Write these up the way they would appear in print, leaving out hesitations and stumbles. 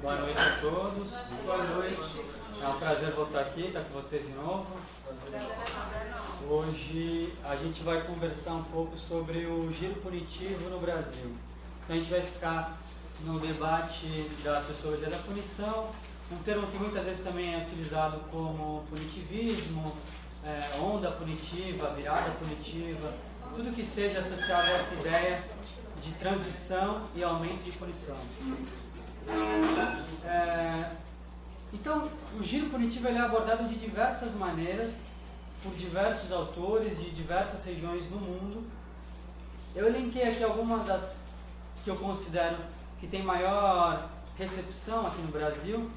Boa noite a todos. Boa noite. É um prazer voltar aqui, estar com vocês de novo. Hoje a gente vai conversar um pouco sobre o giro punitivo no Brasil. Então a gente vai ficar no debate da sociologia da punição, um termo que muitas vezes também é utilizado como punitivismo, onda punitiva, virada punitiva, tudo que seja associado a essa ideia de transição e aumento de punição. Então, o giro punitivo ele é abordado de diversas maneiras, por diversos autores de diversas regiões do mundo. Eu elenquei aqui algumas das que eu considero que tem maior recepção aqui no Brasil,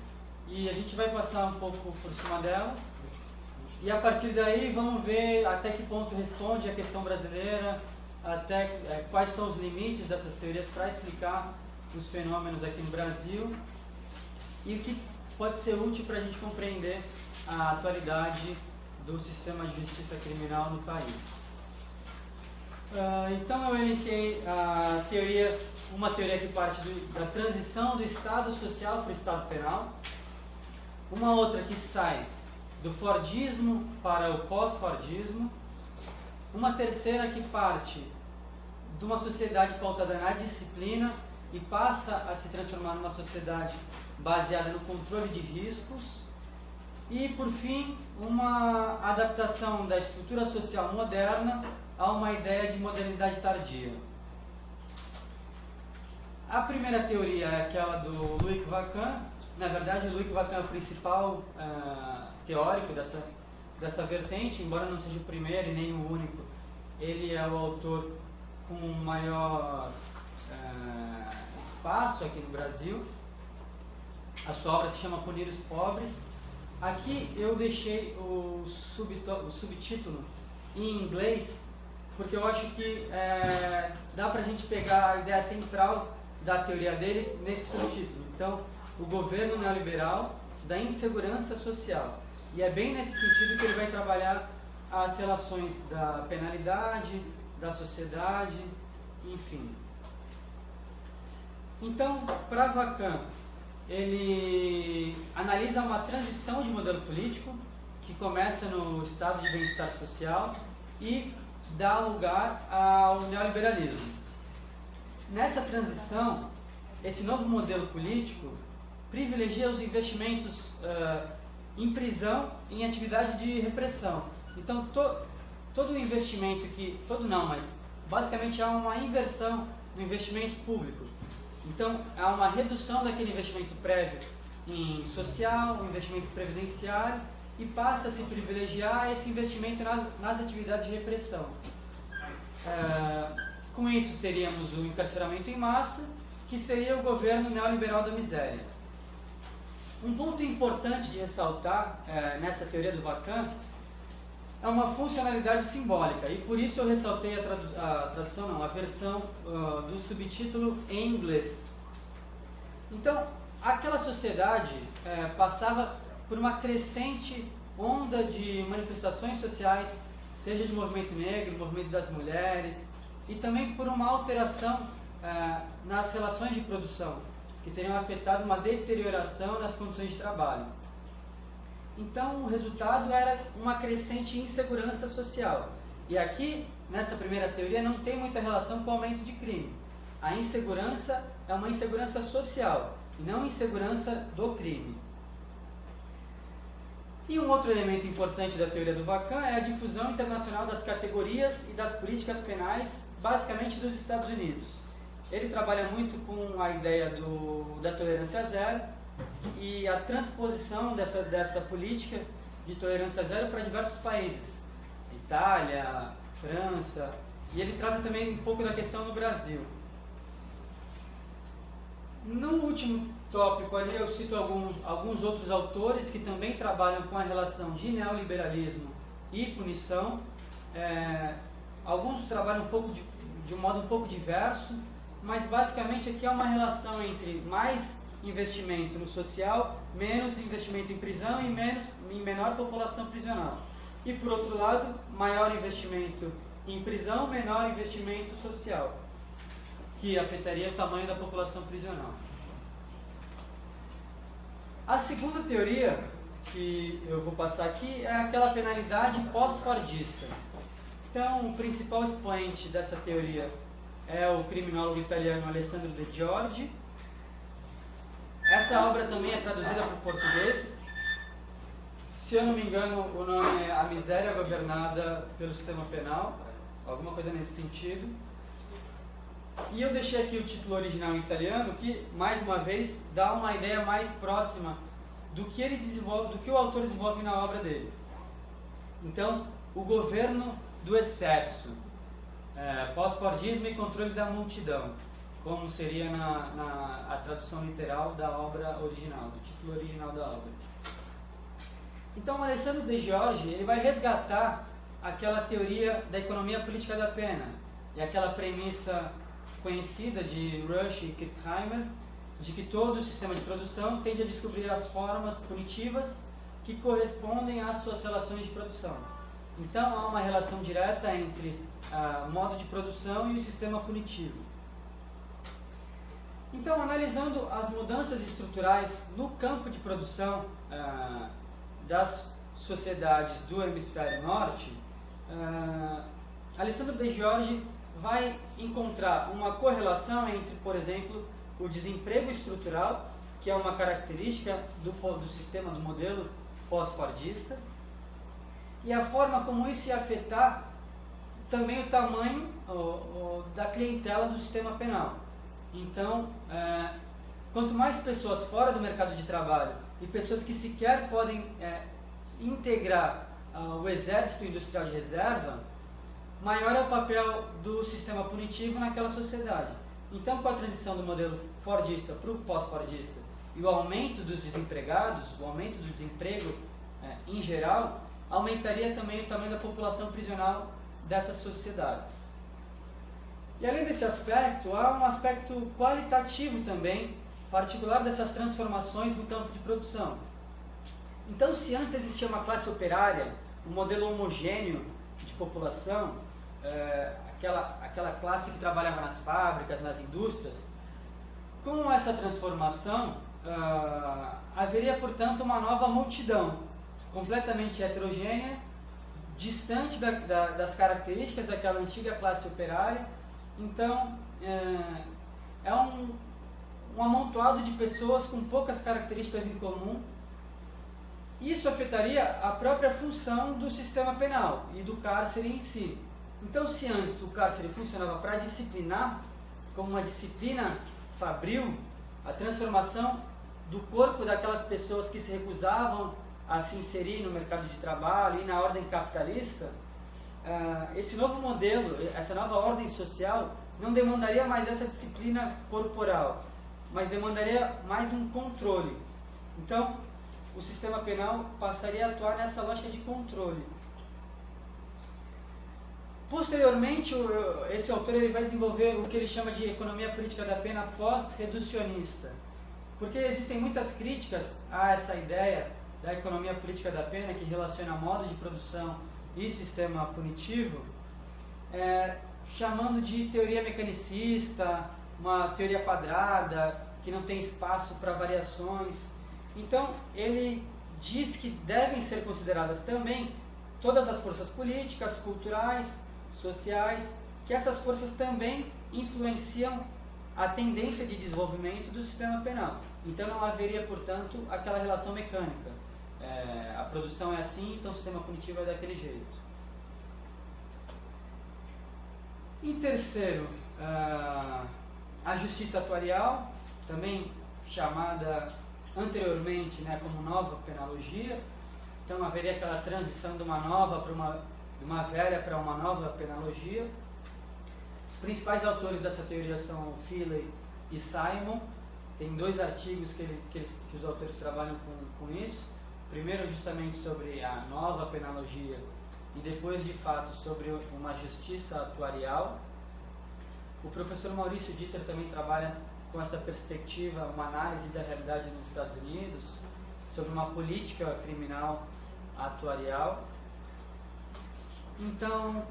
e a gente vai passar um pouco por cima delas. E a partir daí vamos ver até que ponto responde a questão brasileira, até quais são os limites dessas teorias para explicar os fenômenos aqui no Brasil e o que pode ser útil para a gente compreender a atualidade do sistema de justiça criminal no país. Então eu elenquei a teoria, uma teoria que parte da transição do Estado social para o Estado penal, uma outra que sai do Fordismo para o pós-Fordismo, uma terceira que parte de uma sociedade pautada na disciplina e passa a se transformar numa sociedade baseada no controle de riscos, e por fim uma adaptação da estrutura social moderna a uma ideia de modernidade tardia. A primeira teoria é aquela do Loïc Wacquin. Na verdade, o Loïc Wacquin é o principal teórico dessa vertente, embora não seja o primeiro e nem o único. Ele é o autor com maior espaço aqui no Brasil. A sua obra se chama Punir os Pobres. Aqui eu deixei o subtítulo em inglês, porque eu acho que dá para a gente pegar a ideia central da teoria dele nesse subtítulo. Então, o governo neoliberal da insegurança social. E é bem nesse sentido que ele vai trabalhar as relações da penalidade, da sociedade, enfim. Então, para Wacquin, ele analisa uma transição de modelo político que começa no estado de bem-estar social e dá lugar ao neoliberalismo. Nessa transição, esse novo modelo político privilegia os investimentos em prisão e em atividade de repressão. Então, todo o investimento mas basicamente há uma inversão no investimento público. Então, há uma redução daquele investimento prévio em social, investimento previdenciário, e passa a se privilegiar esse investimento nas atividades de repressão. Com isso, teríamos o encarceramento em massa, que seria o governo neoliberal da miséria. Um ponto importante de ressaltar nessa teoria do Wacquin é uma funcionalidade simbólica, e por isso eu ressaltei a versão do subtítulo em inglês. Então, aquela sociedade passava por uma crescente onda de manifestações sociais, seja de movimento negro, movimento das mulheres, e também por uma alteração nas relações de produção, que teriam afetado uma deterioração nas condições de trabalho. Então, o resultado era uma crescente insegurança social. E aqui, nessa primeira teoria, não tem muita relação com o aumento de crime. A insegurança é uma insegurança social, e não insegurança do crime. E um outro elemento importante da teoria do Wacquin é a difusão internacional das categorias e das políticas penais, basicamente dos Estados Unidos. Ele trabalha muito com a ideia da tolerância zero e a transposição dessa política de tolerância zero para diversos países, Itália, França, e ele trata também um pouco da questão no Brasil. No último tópico ali eu cito alguns outros autores que também trabalham com a relação de neoliberalismo e punição. Alguns trabalham de um modo um pouco diverso, mas basicamente aqui é uma relação entre mais investimento no social, menos investimento em prisão e menor população prisional. E por outro lado, maior investimento em prisão, menor investimento social, que afetaria o tamanho da população prisional. A segunda teoria que eu vou passar aqui é aquela penalidade pós-fordista. Então, o principal expoente dessa teoria é o criminólogo italiano Alessandro De Giorgi. Essa obra também é traduzida para o português. Se eu não me engano, o nome é A Miséria Governada pelo Sistema Penal, alguma coisa nesse sentido. E eu deixei aqui o título original em italiano, que, mais uma vez, dá uma ideia mais próxima do que ele desenvolve, do que o autor desenvolve na obra dele. Então, o governo do excesso, pós-fordismo e controle da multidão, como seria a tradução literal da obra original, do título original da obra. Então, o Alessandro De Giorgi, ele vai resgatar aquela teoria da economia política da pena, e aquela premissa conhecida de Rush e Kirchheimer, de que todo o sistema de produção tende a descobrir as formas punitivas que correspondem às suas relações de produção. Então, há uma relação direta entre o modo de produção e o sistema punitivo. Então, analisando as mudanças estruturais no campo de produção das sociedades do hemisfério norte, Alessandro De Giorgi vai encontrar uma correlação entre, por exemplo, o desemprego estrutural, que é uma característica do sistema, do modelo pós-fordista, e a forma como isso ia afetar também o tamanho da clientela do sistema penal. Então, quanto mais pessoas fora do mercado de trabalho e pessoas que sequer podem integrar o exército industrial de reserva, maior é o papel do sistema punitivo naquela sociedade. Então, com a transição do modelo fordista para o pós-fordista e o aumento dos desempregados, o aumento do desemprego em geral, aumentaria também o tamanho da população prisional dessas sociedades. E além desse aspecto, há um aspecto qualitativo também, particular dessas transformações no campo de produção. Então, se antes existia uma classe operária, um modelo homogêneo de população, aquela classe que trabalhava nas fábricas, nas indústrias, com essa transformação, haveria, portanto, uma nova multidão, completamente heterogênea, distante das características daquela antiga classe operária. Então, é um amontoado de pessoas com poucas características em comum. Isso afetaria a própria função do sistema penal e do cárcere em si. Então, se antes o cárcere funcionava para disciplinar, como uma disciplina fabril, a transformação do corpo daquelas pessoas que se recusavam a se inserir no mercado de trabalho e na ordem capitalista, esse novo modelo, essa nova ordem social, não demandaria mais essa disciplina corporal, mas demandaria mais um controle. Então, o sistema penal passaria a atuar nessa lógica de controle. Posteriormente, esse autor ele vai desenvolver o que ele chama de economia política da pena pós-reducionista, porque existem muitas críticas a essa ideia da economia política da pena, que relaciona modo de produção e sistema punitivo, chamando de teoria mecanicista, uma teoria quadrada, que não tem espaço para variações. Então, ele diz que devem ser consideradas também todas as forças políticas, culturais, sociais, que essas forças também influenciam a tendência de desenvolvimento do sistema penal. Então, não haveria, portanto, aquela relação mecânica. A produção é assim, então o sistema punitivo é daquele jeito. Em terceiro, a justiça atuarial, também chamada anteriormente como nova penalogia. Então haveria aquela transição de uma velha para uma nova penalogia. Os principais autores dessa teoria são Feeley e Simon. Tem 2 artigos que os autores trabalham com isso. Primeiro justamente sobre a nova penalogia e depois de fato sobre uma justiça atuarial. O professor Maurício Dieter também trabalha com essa perspectiva, uma análise da realidade nos Estados Unidos, sobre uma política criminal atuarial. Então,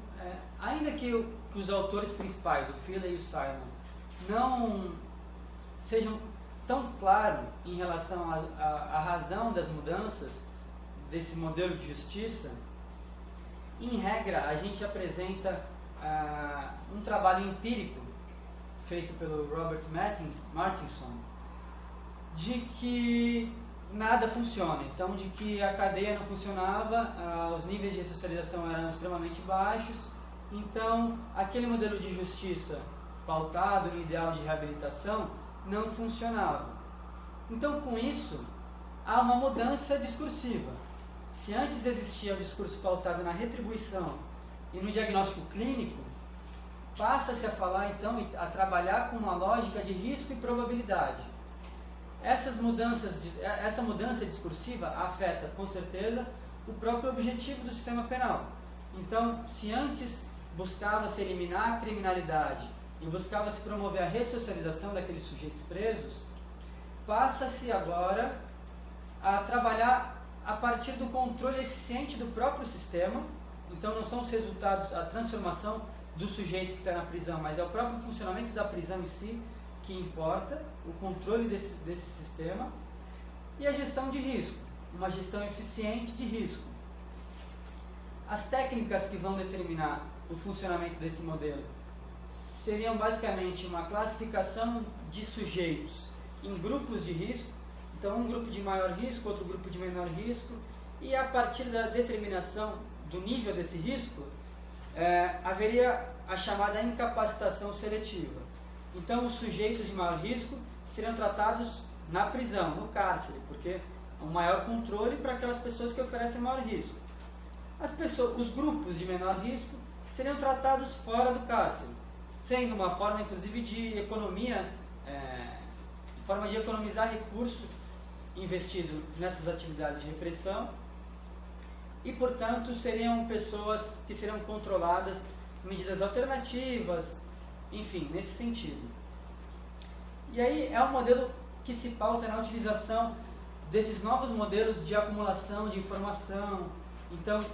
ainda que os autores principais, o Feeley e o Simon, não sejam tão claro em relação à razão das mudanças desse modelo de justiça, em regra, a gente apresenta um trabalho empírico feito pelo Robert Martinson, de que nada funciona. Então, de que a cadeia não funcionava, os níveis de ressocialização eram extremamente baixos. Então, aquele modelo de justiça pautado no ideal de reabilitação não funcionava. Então, com isso, há uma mudança discursiva. Se antes existia o discurso pautado na retribuição e no diagnóstico clínico, passa-se a falar, então, a trabalhar com uma lógica de risco e probabilidade. Essa mudança discursiva afeta, com certeza, o próprio objetivo do sistema penal. Então, se antes buscava-se eliminar a criminalidade e buscava-se promover a ressocialização daqueles sujeitos presos, passa-se agora a trabalhar a partir do controle eficiente do próprio sistema. Então, não são os resultados, a transformação do sujeito que está na prisão, mas é o próprio funcionamento da prisão em si que importa, o controle desse sistema, e a gestão de risco, uma gestão eficiente de risco. As técnicas que vão determinar o funcionamento desse modelo seriam basicamente uma classificação de sujeitos em grupos de risco, então um grupo de maior risco, outro grupo de menor risco, e a partir da determinação do nível desse risco, haveria a chamada incapacitação seletiva. Então, os sujeitos de maior risco seriam tratados na prisão, no cárcere, porque há um maior controle para aquelas pessoas que oferecem maior risco. Os grupos de menor risco seriam tratados fora do cárcere, sendo uma forma, inclusive, de economia, forma de economizar recurso investido nessas atividades de repressão, e, portanto, seriam pessoas que seriam controladas com medidas alternativas, enfim, nesse sentido. E aí é um modelo que se pauta na utilização desses novos modelos de acumulação de informação. Então,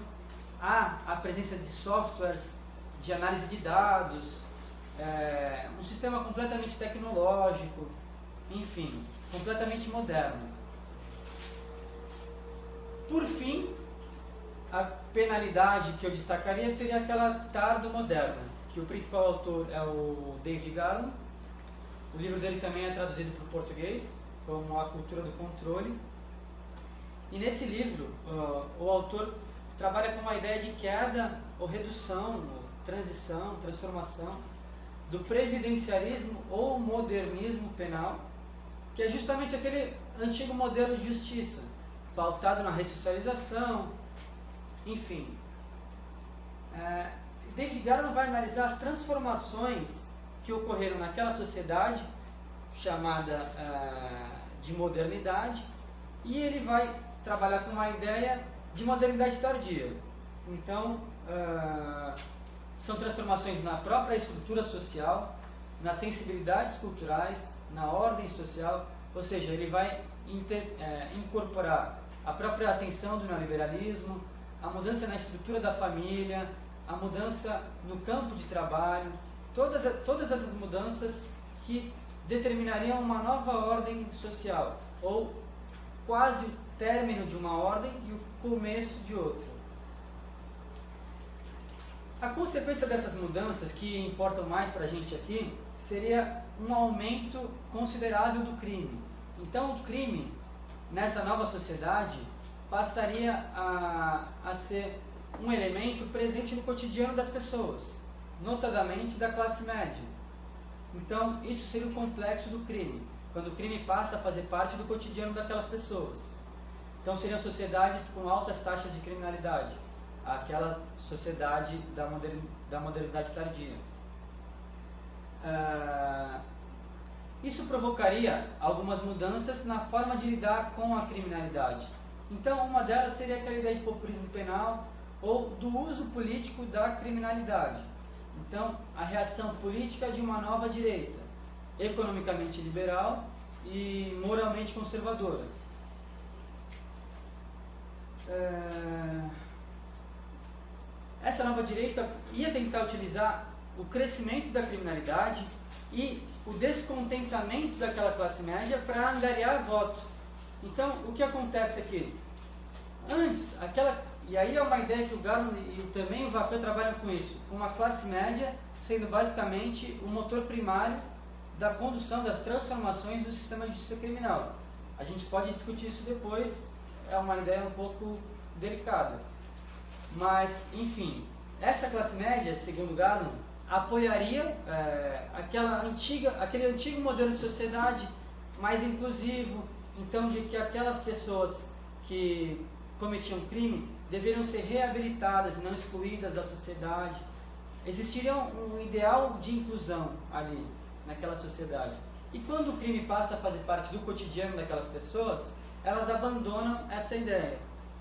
há a presença de softwares de análise de dados, um sistema completamente tecnológico, enfim, completamente moderno. Por fim, a penalidade que eu destacaria seria aquela tardo-moderna, que o principal autor é o David Garland. O livro dele também é traduzido para o português, como A Cultura do Controle. E nesse livro, o autor trabalha com uma ideia de queda ou redução, ou transição, transformação, do previdenciarismo ou modernismo penal, que é justamente aquele antigo modelo de justiça, pautado na ressocialização, enfim. David Garland vai analisar as transformações que ocorreram naquela sociedade chamada de modernidade, e ele vai trabalhar com uma ideia de modernidade tardia. Então, são transformações na própria estrutura social, nas sensibilidades culturais, na ordem social, ou seja, ele vai incorporar a própria ascensão do neoliberalismo, a mudança na estrutura da família, a mudança no campo de trabalho, todas essas mudanças que determinariam uma nova ordem social, ou quase o término de uma ordem e o começo de outra. A consequência dessas mudanças, que importam mais para a gente aqui, seria um aumento considerável do crime. Então, o crime, nessa nova sociedade, passaria a ser um elemento presente no cotidiano das pessoas, notadamente da classe média. Então, isso seria o complexo do crime, quando o crime passa a fazer parte do cotidiano daquelas pessoas. Então, seriam sociedades com altas taxas de criminalidade, aquela sociedade da modernidade tardia. Isso provocaria algumas mudanças na forma de lidar com a criminalidade. Então, uma delas seria aquela ideia de populismo penal ou do uso político da criminalidade. Então, a reação política de uma nova direita, economicamente liberal e moralmente conservadora. Essa nova direita ia tentar utilizar o crescimento da criminalidade e o descontentamento daquela classe média para angariar voto. Então, o que acontece aqui? Antes, e aí é uma ideia que o Garland e também o Vacan trabalham com isso, com uma classe média sendo basicamente o motor primário da condução das transformações do sistema de justiça criminal. A gente pode discutir isso depois, é uma ideia um pouco delicada. Mas, enfim, essa classe média, segundo Garland, apoiaria aquele antigo modelo de sociedade mais inclusivo, então de que aquelas pessoas que cometiam crime deveriam ser reabilitadas e não excluídas da sociedade. Existiria um ideal de inclusão ali, naquela sociedade. E quando o crime passa a fazer parte do cotidiano daquelas pessoas, elas abandonam essa ideia.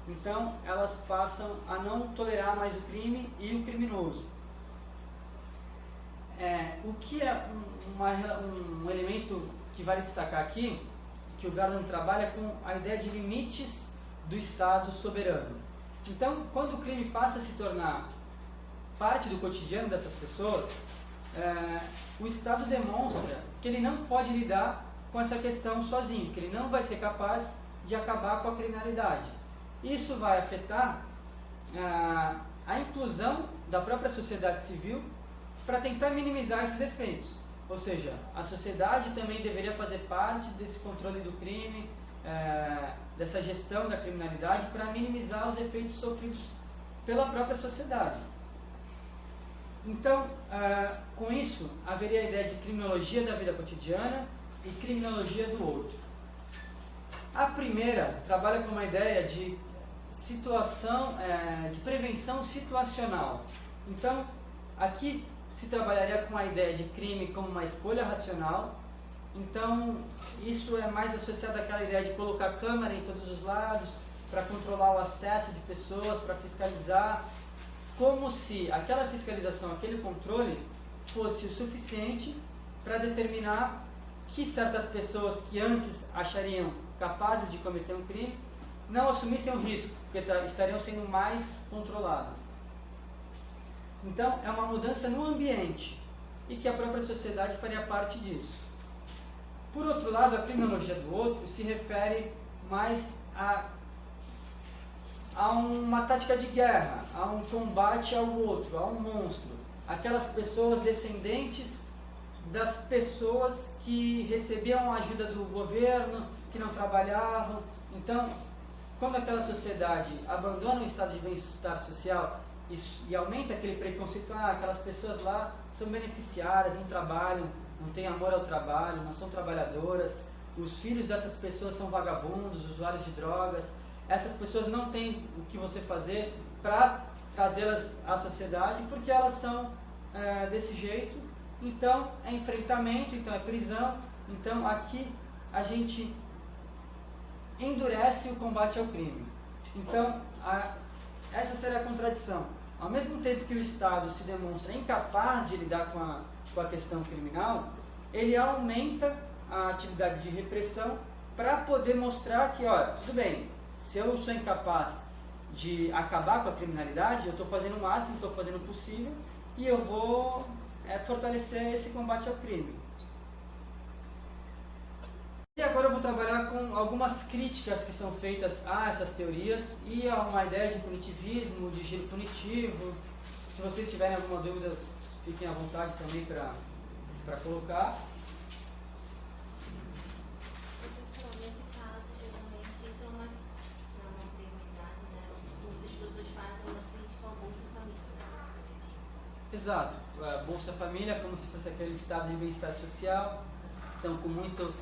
Então, elas passam a não tolerar mais o crime e o criminoso. O que é um elemento que vale destacar aqui, que o Garland trabalha com a ideia de limites do Estado soberano. Então, quando o crime passa a se tornar parte do cotidiano dessas pessoas, o Estado demonstra que ele não pode lidar com essa questão sozinho, que ele não vai ser capaz de acabar com a criminalidade. Isso vai afetar a inclusão da própria sociedade civil para tentar minimizar esses efeitos. Ou seja, a sociedade também deveria fazer parte desse controle do crime, dessa gestão da criminalidade para minimizar os efeitos sofridos pela própria sociedade. Então, com isso, haveria a ideia de criminologia da vida cotidiana e criminologia do outro. A primeira trabalha com uma ideia de de prevenção situacional. Então, aqui se trabalharia com a ideia de crime como uma escolha racional. Então, isso é mais associado àquela ideia de colocar câmera em todos os lados para controlar o acesso de pessoas, para fiscalizar, como se aquela fiscalização, aquele controle fosse o suficiente para determinar que certas pessoas que antes achariam capazes de cometer um crime não assumissem o risco, porque estariam sendo mais controladas. Então, é uma mudança no ambiente e que a própria sociedade faria parte disso. Por outro lado, a criminologia do outro se refere mais a uma tática de guerra, a um combate ao outro, a um monstro. Aquelas pessoas descendentes das pessoas que recebiam a ajuda do governo, que não trabalhavam. Então, quando aquela sociedade abandona o estado de bem-estar social e aumenta aquele preconceito, aquelas pessoas lá são beneficiárias, não trabalham, não têm amor ao trabalho, não são trabalhadoras, os filhos dessas pessoas são vagabundos, usuários de drogas, essas pessoas não têm o que você fazer para trazê-las à sociedade, porque elas são desse jeito. Então, é enfrentamento, então é prisão. Então, aqui a gente endurece o combate ao crime. Então, essa seria a contradição. Ao mesmo tempo que o Estado se demonstra incapaz de lidar com a questão criminal, ele aumenta a atividade de repressão para poder mostrar que, olha, tudo bem, se eu sou incapaz de acabar com a criminalidade, eu estou fazendo o máximo, estou fazendo o possível, e eu vou fortalecer esse combate ao crime. E agora eu vou trabalhar com algumas críticas que são feitas a essas teorias e a uma ideia de punitivismo, de giro punitivo. Se vocês tiverem alguma dúvida, fiquem à vontade também para colocar. Pessoal, nesse caso, geralmente, isso é uma enfermidade, né? Muitas pessoas fazem uma crítica ao Bolsa Família. Exato. A Bolsa Família é como se fosse aquele estado de bem-estar social, então com muito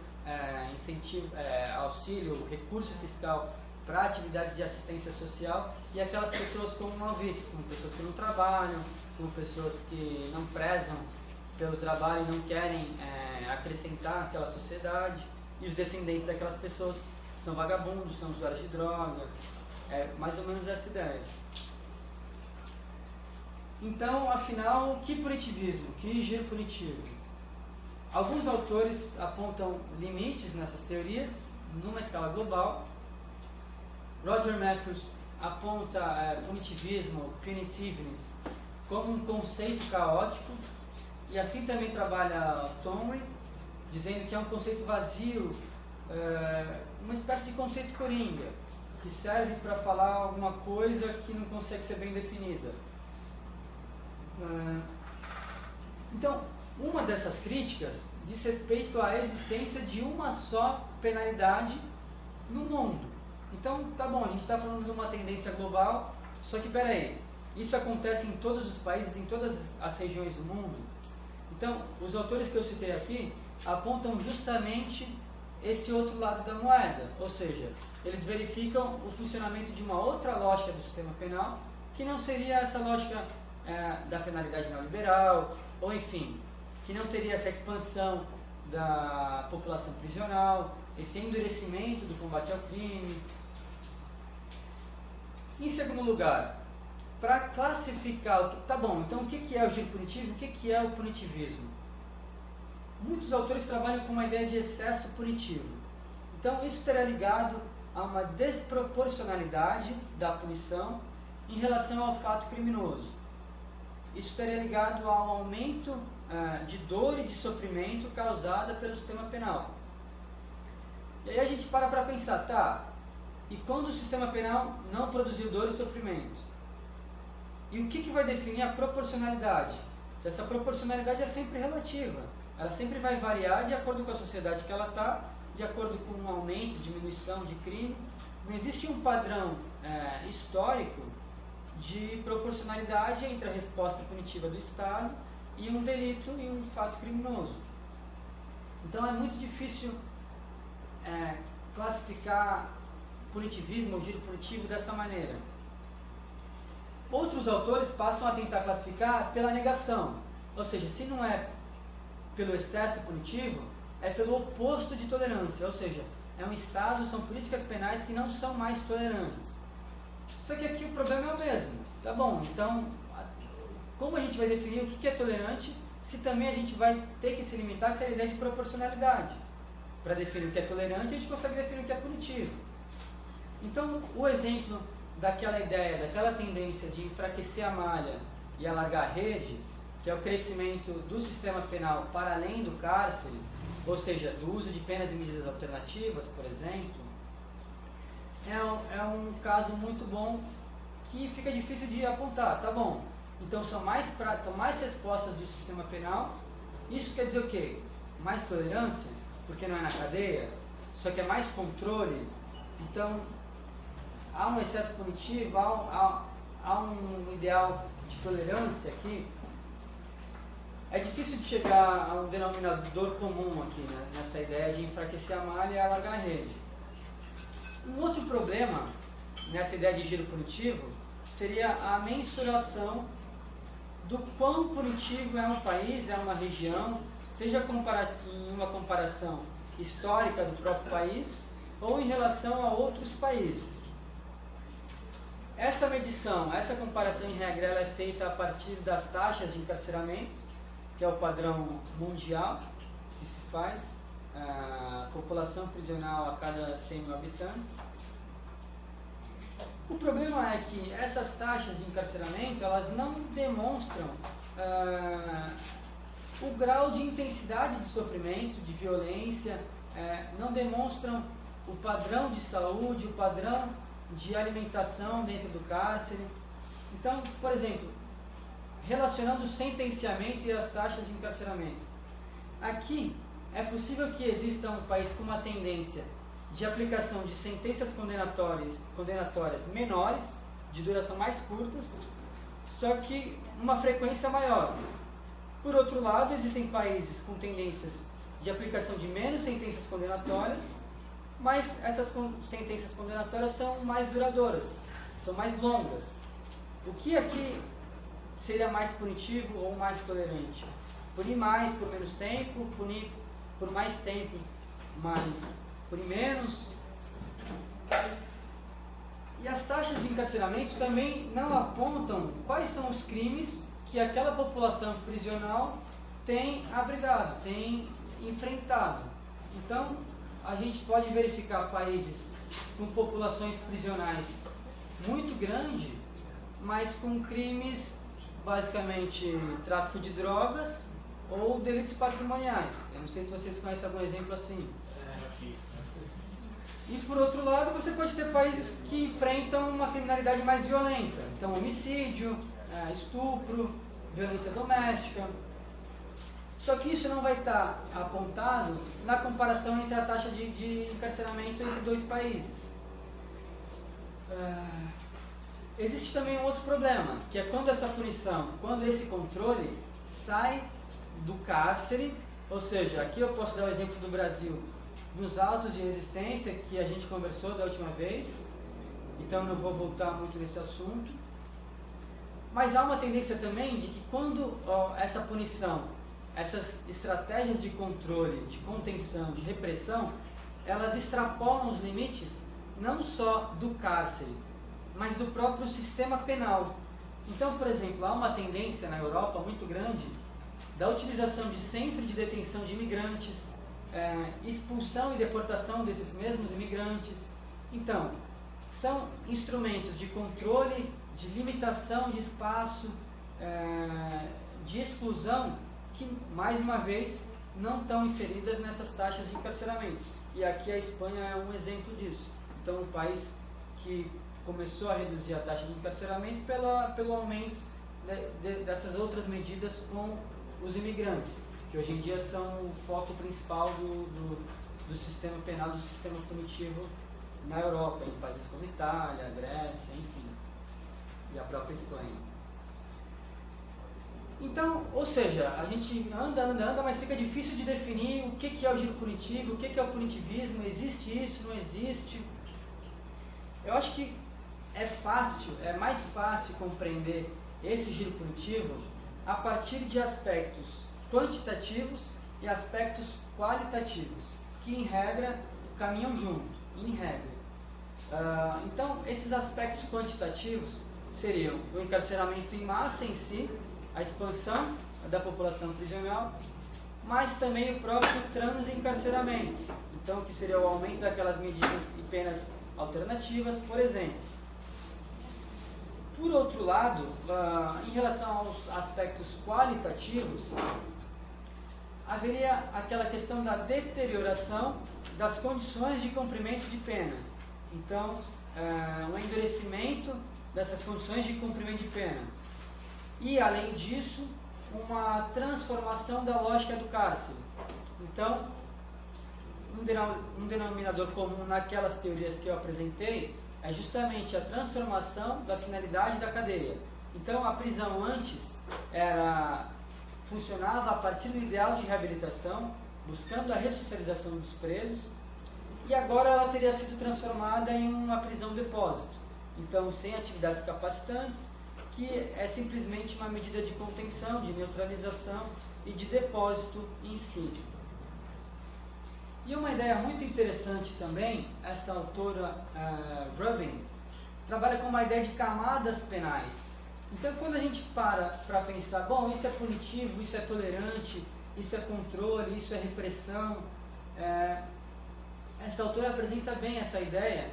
incentivo, auxílio, recurso fiscal para atividades de assistência social, e aquelas pessoas como mal vistas, como pessoas que não trabalham, como pessoas que não prezam pelo trabalho e não querem acrescentar àquela sociedade, e os descendentes daquelas pessoas são vagabundos, são usuários de droga, mais ou menos essa ideia. Então, afinal, que punitivismo? Que giro punitivo? Alguns autores apontam limites nessas teorias, numa escala global. Roger Matthews aponta punitivismo, punitiveness, como um conceito caótico, e assim também trabalha Tomry, dizendo que é um conceito vazio, uma espécie de conceito coringa, que serve para falar alguma coisa que não consegue ser bem definida. Então, uma dessas críticas diz respeito à existência de uma só penalidade no mundo. Então, tá bom, a gente está falando de uma tendência global, só que peraí, isso acontece em todos os países, em todas as regiões do mundo? Então, os autores que eu citei aqui apontam justamente esse outro lado da moeda, ou seja, eles verificam o funcionamento de uma outra lógica do sistema penal, que não seria essa lógica da penalidade neoliberal, ou enfim, que não teria essa expansão da população prisional, esse endurecimento do combate ao crime. Em segundo lugar, para classificar, tá bom, então o que é o giro punitivo, o que é o punitivismo? Muitos autores trabalham com uma ideia de excesso punitivo. Então isso terá ligado a uma desproporcionalidade da punição em relação ao fato criminoso. Isso estaria ligado ao aumento de dor e de sofrimento causada pelo sistema penal. E aí a gente para pensar, tá, e quando o sistema penal não produziu dor e sofrimento? E o que vai definir a proporcionalidade? Se essa proporcionalidade é sempre relativa, ela sempre vai variar de acordo com a sociedade que ela está, de acordo com um aumento, diminuição de crime. Não existe um padrão histórico de proporcionalidade entre a resposta punitiva do Estado e um delito e um fato criminoso. Então é muito difícil classificar punitivismo ou giro punitivo dessa maneira. Outros autores passam a tentar classificar pela negação, ou seja, se não é pelo excesso punitivo, é pelo oposto de tolerância, ou seja, é um Estado, são políticas penais que não são mais tolerantes. Só que aqui o problema é o mesmo. Tá bom, então, como a gente vai definir o que é tolerante, se também a gente vai ter que se limitar àquela ideia de proporcionalidade? Para definir o que é tolerante, a gente consegue definir o que é punitivo. Então, o exemplo daquela ideia, daquela tendência de enfraquecer a malha e alargar a rede, que é o crescimento do sistema penal para além do cárcere, ou seja, do uso de penas e medidas alternativas, por exemplo, é um caso muito bom que fica difícil de apontar. Tá bom, então são mais respostas do sistema penal. Isso quer dizer o quê? Mais tolerância, porque não é na cadeia, só que é mais controle. Então, há um excesso punitivo, há um ideal de tolerância aqui. É difícil de chegar a um denominador comum aqui, né, nessa ideia de enfraquecer a malha e alargar a rede. Um outro problema nessa ideia de giro punitivo seria a mensuração do quão punitivo é um país, é uma região, seja em uma comparação histórica do próprio país ou em relação a outros países. Essa medição, essa comparação em regra, ela é feita a partir das taxas de encarceramento, que é o padrão mundial que se faz, a população prisional a cada 100 mil habitantes. O problema é que essas taxas de encarceramento, elas não demonstram o grau de intensidade de sofrimento, de violência, não demonstram o padrão de saúde, o padrão de alimentação dentro do cárcere. Então, por exemplo, relacionando o sentenciamento e as taxas de encarceramento. Aqui, é possível que exista um país com uma tendência de aplicação de sentenças condenatórias menores, de duração mais curtas, só que uma frequência maior. Por outro lado, existem países com tendências de aplicação de menos sentenças condenatórias, mas essas sentenças condenatórias são mais duradouras, são mais longas. O que aqui seria mais punitivo ou mais tolerante? Punir mais por menos tempo, punir por mais tempo, mas punir menos? E as taxas de encarceramento também não apontam quais são os crimes que aquela população prisional tem abrigado, tem enfrentado. Então, a gente pode verificar países com populações prisionais muito grandes, mas com crimes, basicamente, tráfico de drogas ou delitos patrimoniais. Eu não sei se vocês conhecem algum exemplo assim. E por outro lado, você pode ter países que enfrentam uma criminalidade mais violenta. Então, homicídio, estupro, violência doméstica. Só que isso não vai estar apontado na comparação entre a taxa de encarceramento entre dois países. Existe também um outro problema, que é quando essa punição, quando esse controle sai do cárcere, ou seja, aqui eu posso dar o exemplo do Brasil, dos autos de resistência que a gente conversou da última vez, então não vou voltar muito nesse assunto, mas há uma tendência também de que quando essa punição, essas estratégias de controle, de contenção, de repressão, elas extrapolam os limites não só do cárcere, mas do próprio sistema penal. Então, por exemplo, há uma tendência na Europa muito grande da utilização de centro de detenção de imigrantes, expulsão e deportação desses mesmos imigrantes. Então, são instrumentos de controle, de limitação de espaço, de exclusão, que, mais uma vez, não estão inseridas nessas taxas de encarceramento. E aqui a Espanha é um exemplo disso. Então, um país que começou a reduzir a taxa de encarceramento pelo aumento dessas outras medidas com os imigrantes, que hoje em dia são o foco principal do sistema penal, do sistema punitivo na Europa, em países como Itália, Grécia, enfim, e a própria Espanha. Então, ou seja, a gente anda, mas fica difícil de definir o que é o giro punitivo, o que é o punitivismo, existe isso, não existe. Eu acho que é mais fácil compreender esse giro punitivo a partir de aspectos quantitativos e aspectos qualitativos, que em regra caminham junto, em regra. Então, esses aspectos quantitativos seriam o encarceramento em massa em si, a expansão da população prisional, mas também o próprio transencarceramento, então que seria o aumento daquelas medidas e penas alternativas, por exemplo. Por outro lado, em relação aos aspectos qualitativos, haveria aquela questão da deterioração das condições de cumprimento de pena. Então, um endurecimento dessas condições de cumprimento de pena. E, além disso, uma transformação da lógica do cárcere. Então, um denominador comum naquelas teorias que eu apresentei é justamente a transformação da finalidade da cadeia. Então, a prisão antes funcionava a partir do ideal de reabilitação, buscando a ressocialização dos presos, e agora ela teria sido transformada em uma prisão-depósito. Então, sem atividades capacitantes, que é simplesmente uma medida de contenção, de neutralização e de depósito em si. E uma ideia muito interessante também, essa autora Rubin trabalha com uma ideia de camadas penais. Então, quando a gente para pensar, bom, isso é punitivo, isso é tolerante, isso é controle, isso é repressão, essa autora apresenta bem essa ideia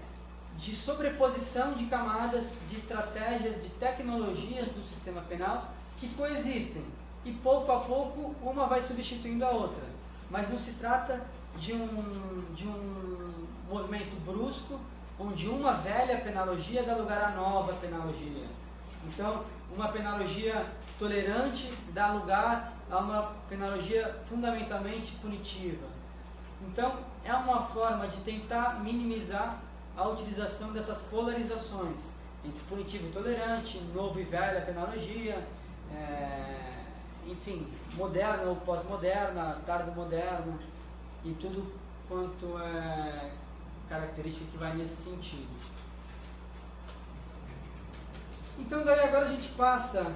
de sobreposição de camadas, de estratégias, de tecnologias do sistema penal que coexistem. E pouco a pouco uma vai substituindo a outra. Mas não se trata de um movimento brusco, onde uma velha penologia dá lugar à nova penologia. Então, uma penologia tolerante dá lugar a uma penologia fundamentalmente punitiva. Então, é uma forma de tentar minimizar a utilização dessas polarizações entre punitivo e tolerante, novo e velha penologia, enfim, moderna ou pós-moderna, tardo-moderna, e tudo quanto é característica que vai nesse sentido. Então, daí agora a gente passa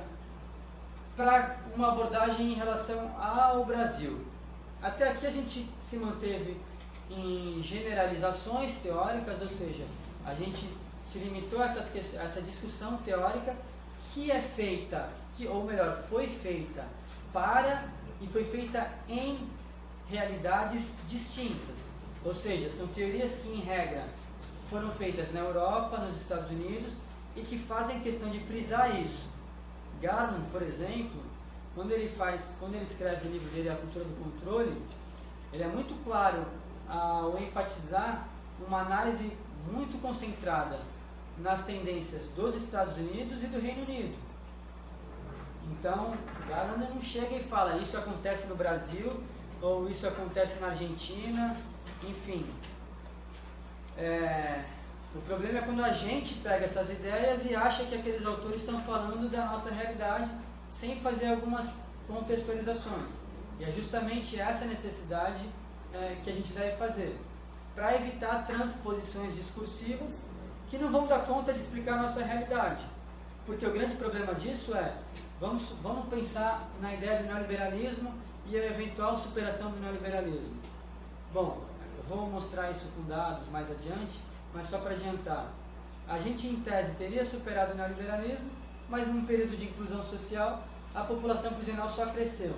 para uma abordagem em relação ao Brasil. Até aqui a gente se manteve em generalizações teóricas, ou seja, a gente se limitou a essa discussão teórica que é feita, ou melhor, foi feita para e foi feita em realidades distintas. Ou seja, são teorias que, em regra, foram feitas na Europa, nos Estados Unidos, e que fazem questão de frisar isso. Garland, por exemplo, quando ele escreve o livro dele, A Cultura do Controle, ele é muito claro ao enfatizar uma análise muito concentrada nas tendências dos Estados Unidos e do Reino Unido. Então, Garland não chega e fala, isso acontece no Brasil, ou isso acontece na Argentina, enfim. O problema é quando a gente pega essas ideias e acha que aqueles autores estão falando da nossa realidade sem fazer algumas contextualizações. E é justamente essa necessidade que a gente deve fazer, para evitar transposições discursivas que não vão dar conta de explicar a nossa realidade. Porque o grande problema disso é, vamos pensar na ideia do neoliberalismo e a eventual superação do neoliberalismo. Bom, eu vou mostrar isso com dados mais adiante, mas só para adiantar. A gente, em tese, teria superado o neoliberalismo, mas num período de inclusão social, a população prisional só cresceu.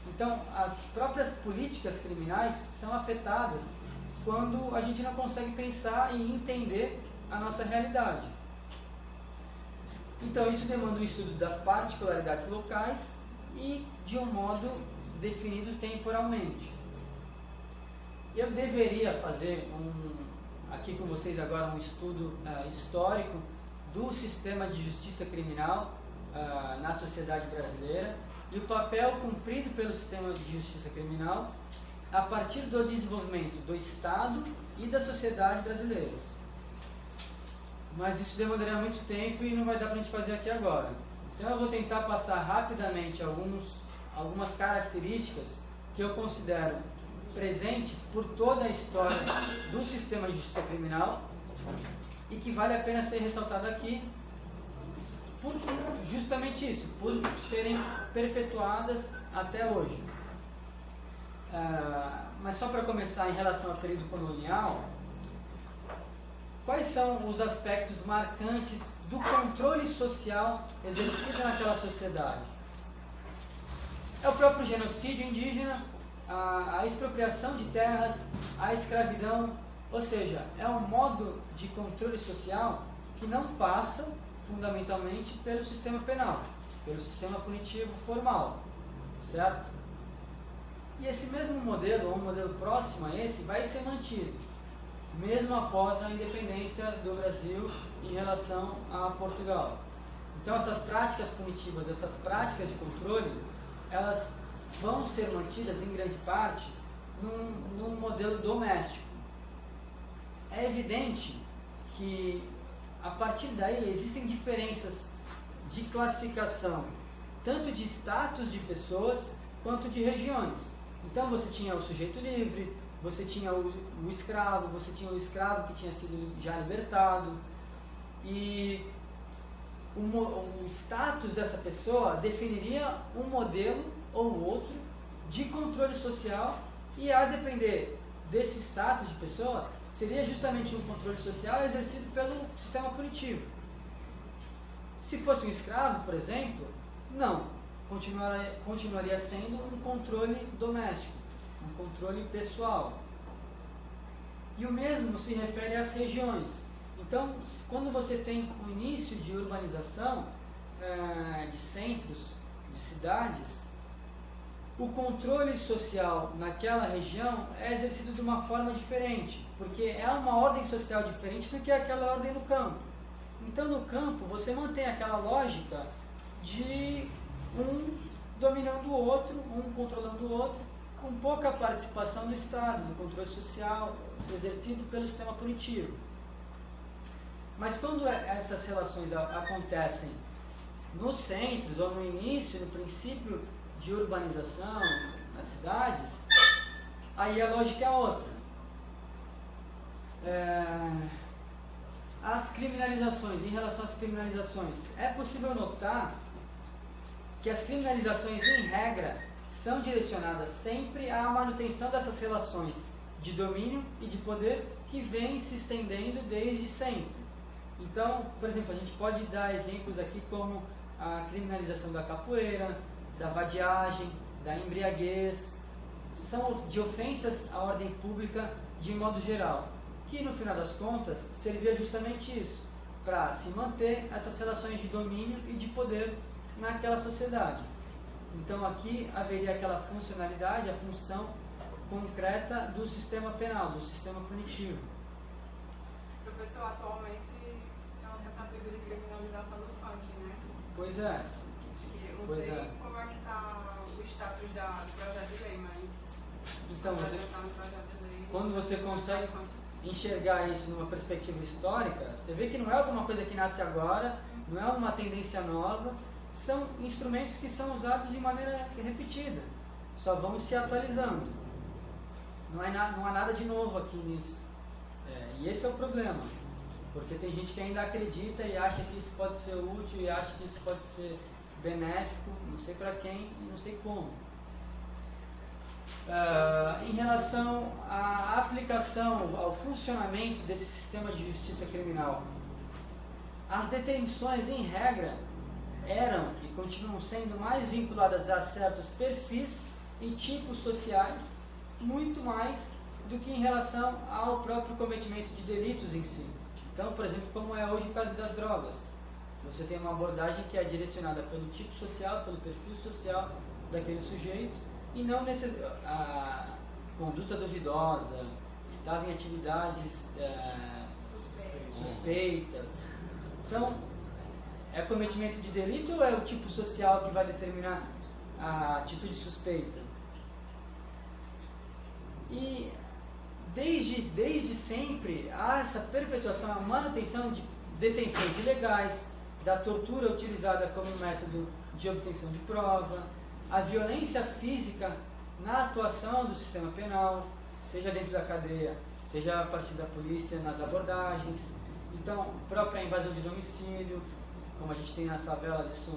Então, as próprias políticas criminais são afetadas quando a gente não consegue pensar e entender a nossa realidade. Então, isso demanda um estudo das particularidades locais e de um modo definido temporalmente. Eu deveria fazer aqui com vocês agora um estudo histórico do sistema de justiça criminal na sociedade brasileira e o papel cumprido pelo sistema de justiça criminal a partir do desenvolvimento do Estado e da sociedade brasileiros. Mas isso demandaria muito tempo e não vai dar para a gente fazer aqui agora. Então eu vou tentar passar rapidamente algumas características que eu considero presentes por toda a história do sistema de justiça criminal e que vale a pena ser ressaltado aqui por justamente isso, por serem perpetuadas até hoje. Mas só para começar, em relação ao período colonial, quais são os aspectos marcantes do controle social exercido naquela sociedade? É o próprio genocídio indígena, a expropriação de terras, a escravidão, ou seja, é um modo de controle social que não passa fundamentalmente pelo sistema penal, pelo sistema punitivo formal, certo? E esse mesmo modelo, ou um modelo próximo a esse, vai ser mantido, mesmo após a independência do Brasil em relação a Portugal. Então essas práticas punitivas, essas práticas de controle, elas vão ser mantidas em grande parte num modelo doméstico. É evidente que a partir daí existem diferenças de classificação, tanto de status de pessoas quanto de regiões. Então você tinha o sujeito livre, você tinha o escravo, você tinha o escravo que tinha sido já libertado, e o status dessa pessoa definiria um modelo ou outro de controle social, e a depender desse status de pessoa, seria justamente um controle social exercido pelo sistema punitivo. Se fosse um escravo, por exemplo, não, continuaria sendo um controle doméstico, um controle pessoal. E o mesmo se refere às regiões. Então, quando você tem o início de urbanização de centros, de cidades, o controle social naquela região é exercido de uma forma diferente, porque é uma ordem social diferente do que aquela ordem no campo. Então, no campo, você mantém aquela lógica de um dominando o outro, um controlando o outro, com pouca participação do Estado, do controle social exercido pelo sistema punitivo. Mas quando essas relações acontecem nos centros, ou no início, no princípio de urbanização nas cidades, aí a lógica é outra. As criminalizações, em relação às criminalizações, é possível notar que as criminalizações, em regra, são direcionadas sempre à manutenção dessas relações de domínio e de poder que vêm se estendendo desde sempre. Então, por exemplo, a gente pode dar exemplos aqui como a criminalização da capoeira, da vadiagem, da embriaguez, são de ofensas à ordem pública de modo geral, que no final das contas servia justamente isso, para se manter essas relações de domínio e de poder naquela sociedade. Então aqui haveria aquela funcionalidade, a função concreta do sistema penal, do sistema punitivo. Professor, atualmente é uma tentativa de criminalização do funk, né? Pois é. Não Pois sei é. como é que está o status do projeto de lei, mas Então, você, tá no projeto de lei, quando você consegue enxergar isso numa perspectiva histórica, você vê que não é alguma coisa que nasce agora, não é uma tendência nova, são instrumentos que são usados de maneira repetida, só vão se atualizando. Não há nada de novo aqui nisso. E esse é o problema, porque tem gente que ainda acredita e acha que isso pode ser útil e acha que isso pode ser benéfico, não sei para quem e não sei como. Em relação à aplicação, ao funcionamento desse sistema de justiça criminal, as detenções, em regra, eram e continuam sendo mais vinculadas a certos perfis e tipos sociais, muito mais do que em relação ao próprio cometimento de delitos em si. Então, por exemplo, como é hoje o caso das drogas, você tem uma abordagem que é direcionada pelo tipo social, pelo perfil social daquele sujeito, e não a conduta duvidosa, estava em atividades suspeitas. Então, é cometimento de delito ou é o tipo social que vai determinar a atitude suspeita? E desde sempre há essa perpetuação, a manutenção de detenções ilegais, da tortura utilizada como método de obtenção de prova, a violência física na atuação do sistema penal, seja dentro da cadeia, seja a partir da polícia nas abordagens. Então, própria invasão de domicílio, como a gente tem nas favelas, isso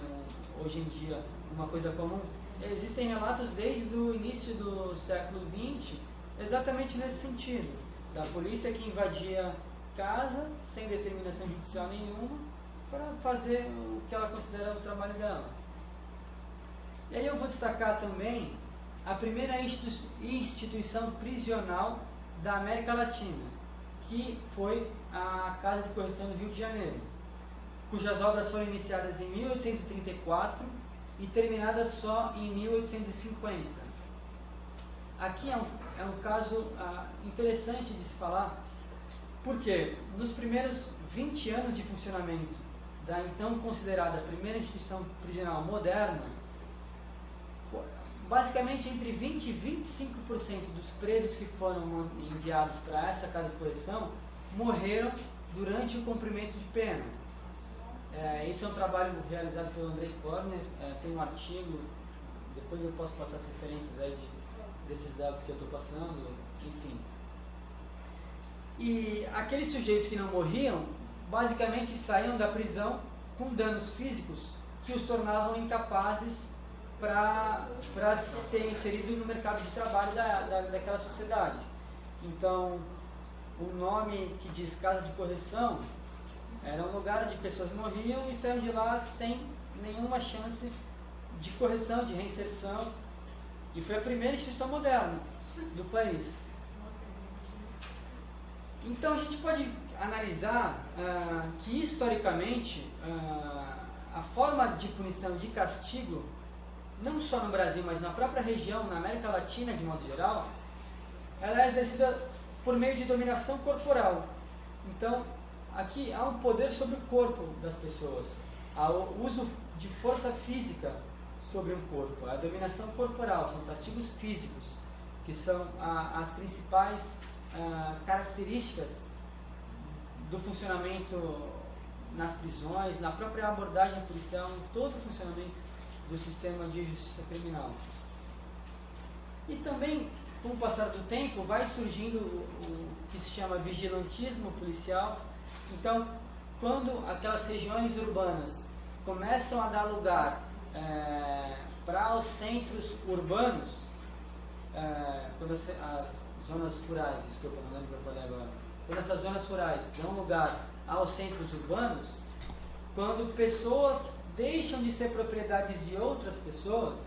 hoje em dia uma coisa comum. Existem relatos desde o início do século XX, exatamente nesse sentido, da polícia que invadia casa sem determinação judicial nenhuma para fazer o que ela considera o trabalho dela. E aí eu vou destacar também a primeira instituição prisional da América Latina, que foi a Casa de Correção do Rio de Janeiro, cujas obras foram iniciadas em 1834 e terminadas só em 1850. Aqui é um caso interessante de se falar, porque nos primeiros 20 anos de funcionamento da então considerada primeira instituição prisional moderna, basicamente entre 20% e 25% dos presos que foram enviados para essa casa de correção morreram durante o cumprimento de pena. Isso é um trabalho realizado pelo Andrei Korner, tem um artigo, depois eu posso passar as referências aí desses dados que eu estou passando, enfim. E aqueles sujeitos que não morriam, basicamente saíam da prisão com danos físicos que os tornavam incapazes para ser inserido no mercado de trabalho daquela sociedade. Então, o nome que diz casa de correção era um lugar onde pessoas morriam e saíam de lá sem nenhuma chance de correção, de reinserção. E foi a primeira instituição moderna do país. Então a gente pode analisar que historicamente a forma de punição, de castigo, não só no Brasil, mas na própria região, na América Latina de modo geral, ela é exercida por meio de dominação corporal. Então, aqui há um poder sobre o corpo das pessoas, há o uso de força física sobre um corpo, a dominação corporal, são castigos físicos, que são as principais características do funcionamento nas prisões, na própria abordagem policial, em todo o funcionamento do sistema de justiça criminal. E também, com o passar do tempo, vai surgindo o que se chama vigilantismo policial. Então, quando aquelas regiões urbanas começam a dar lugar para os centros urbanos, quando as zonas rurais, desculpa, não lembro o que eu falei agora, quando essas zonas rurais dão lugar aos centros urbanos, quando pessoas deixam de ser propriedades de outras pessoas,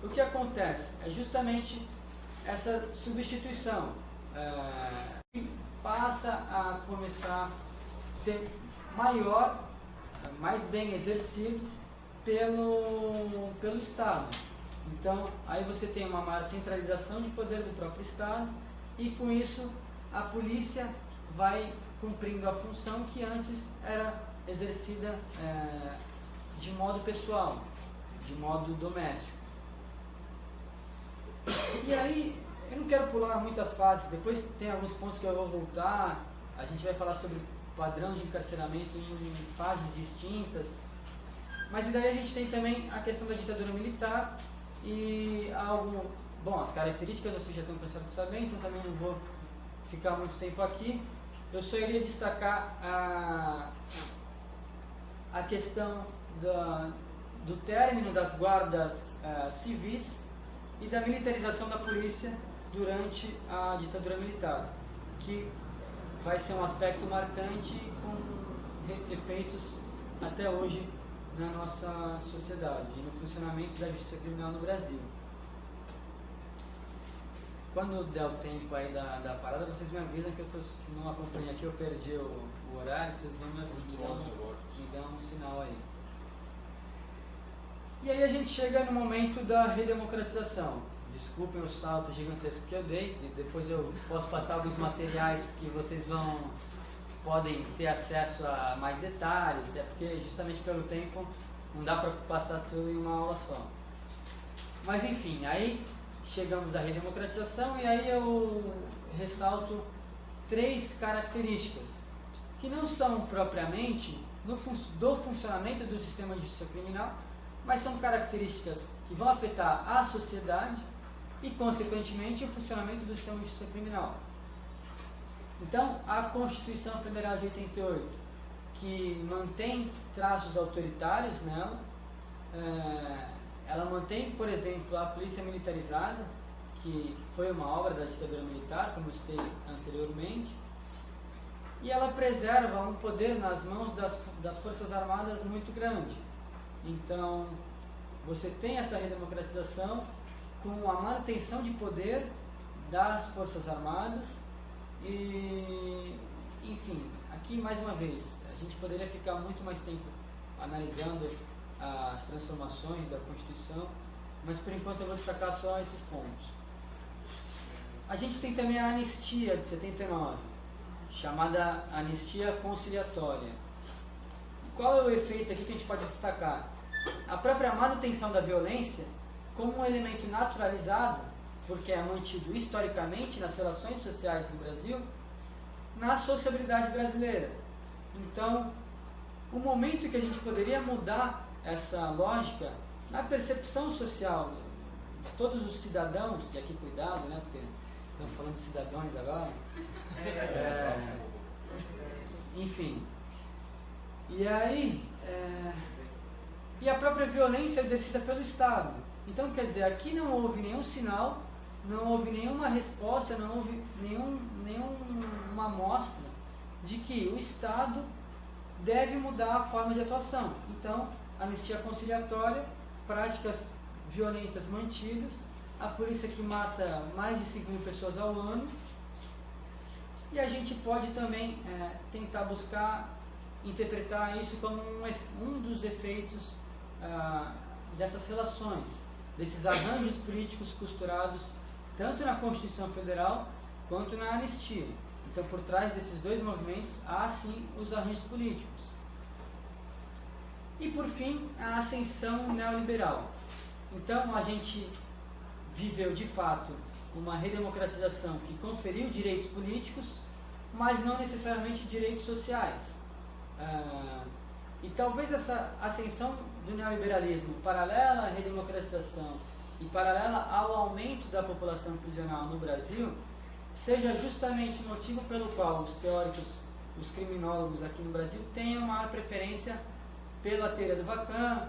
o que acontece? É justamente essa substituição, que passa a começar a ser maior, mais bem exercido pelo Estado. Então, aí você tem uma maior centralização de poder do próprio Estado e, com isso, a polícia vai cumprindo a função que antes era exercida de modo pessoal, de modo doméstico. E aí, eu não quero pular muitas fases, depois tem alguns pontos que eu vou voltar, a gente vai falar sobre padrão de encarceramento em fases distintas, mas e daí a gente tem também a questão da ditadura militar e algo, bom, as características vocês já estão cansados de saber, então também não vou ficar muito tempo aqui. Eu só iria destacar a questão do término das guardas civis e da militarização da polícia durante a ditadura militar, que vai ser um aspecto marcante com efeitos até hoje na nossa sociedade e no funcionamento da justiça criminal no Brasil. Quando der o tempo aí da parada, vocês me avisam que eu não acompanhei aqui, eu perdi o horário, vocês vão me dão um sinal aí. E aí a gente chega no momento da redemocratização. Desculpem o salto gigantesco que eu dei, e depois eu posso passar alguns materiais que vocês podem ter acesso a mais detalhes, é porque justamente pelo tempo não dá para passar tudo em uma aula só. Mas enfim, aí chegamos à redemocratização e aí eu ressalto 3 características que não são propriamente do funcionamento do sistema de justiça criminal, mas são características que vão afetar a sociedade e, consequentemente, o funcionamento do sistema de justiça criminal. Então, a Constituição Federal de 88, que mantém traços autoritários nela, ela mantém, por exemplo, a polícia militarizada, que foi uma obra da ditadura militar, como eu citei anteriormente, e ela preserva um poder nas mãos das Forças Armadas muito grande. Então, você tem essa redemocratização com a manutenção de poder das Forças Armadas e, enfim, aqui mais uma vez, a gente poderia ficar muito mais tempo analisando as transformações da Constituição, mas por enquanto eu vou destacar só esses pontos. A gente tem também a anistia de 79, chamada anistia conciliatória. Qual é o efeito aqui que a gente pode destacar? A própria manutenção da violência como um elemento naturalizado, porque é mantido historicamente nas relações sociais no Brasil, na sociabilidade brasileira. Então, o momento que a gente poderia mudar essa lógica na percepção social de todos os cidadãos, e aqui cuidado, né, porque estamos falando de cidadãos agora, enfim, e aí, e a própria violência exercida pelo Estado. Então, quer dizer, aqui não houve nenhum sinal, não houve nenhuma resposta, não houve nenhuma amostra de que o Estado deve mudar a forma de atuação. Então, anistia conciliatória, práticas violentas mantidas, a polícia que mata mais de 5.000 pessoas ao ano, e a gente pode também tentar buscar interpretar isso como um dos efeitos dessas relações, desses arranjos políticos costurados tanto na Constituição Federal quanto na anistia. Então, por trás desses dois movimentos, há sim os arranjos políticos. E, por fim, a ascensão neoliberal. Então, a gente viveu, de fato, uma redemocratização que conferiu direitos políticos, mas não necessariamente direitos sociais. E talvez essa ascensão do neoliberalismo, paralela à redemocratização e paralela ao aumento da população prisional no Brasil, seja justamente o motivo pelo qual os teóricos, os criminólogos aqui no Brasil têm uma maior preferência pela teoria do Vacan,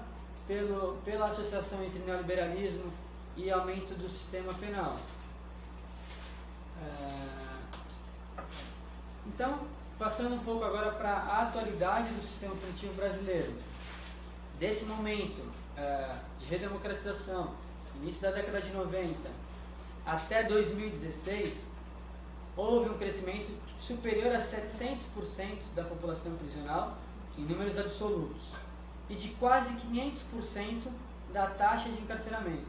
pela associação entre neoliberalismo e aumento do sistema penal. Então, passando um pouco agora para a atualidade do sistema punitivo brasileiro. Desse momento de redemocratização, início da década de 90, até 2016, houve um crescimento superior a 700% da população prisional, em números absolutos, e de quase 500% da taxa de encarceramento.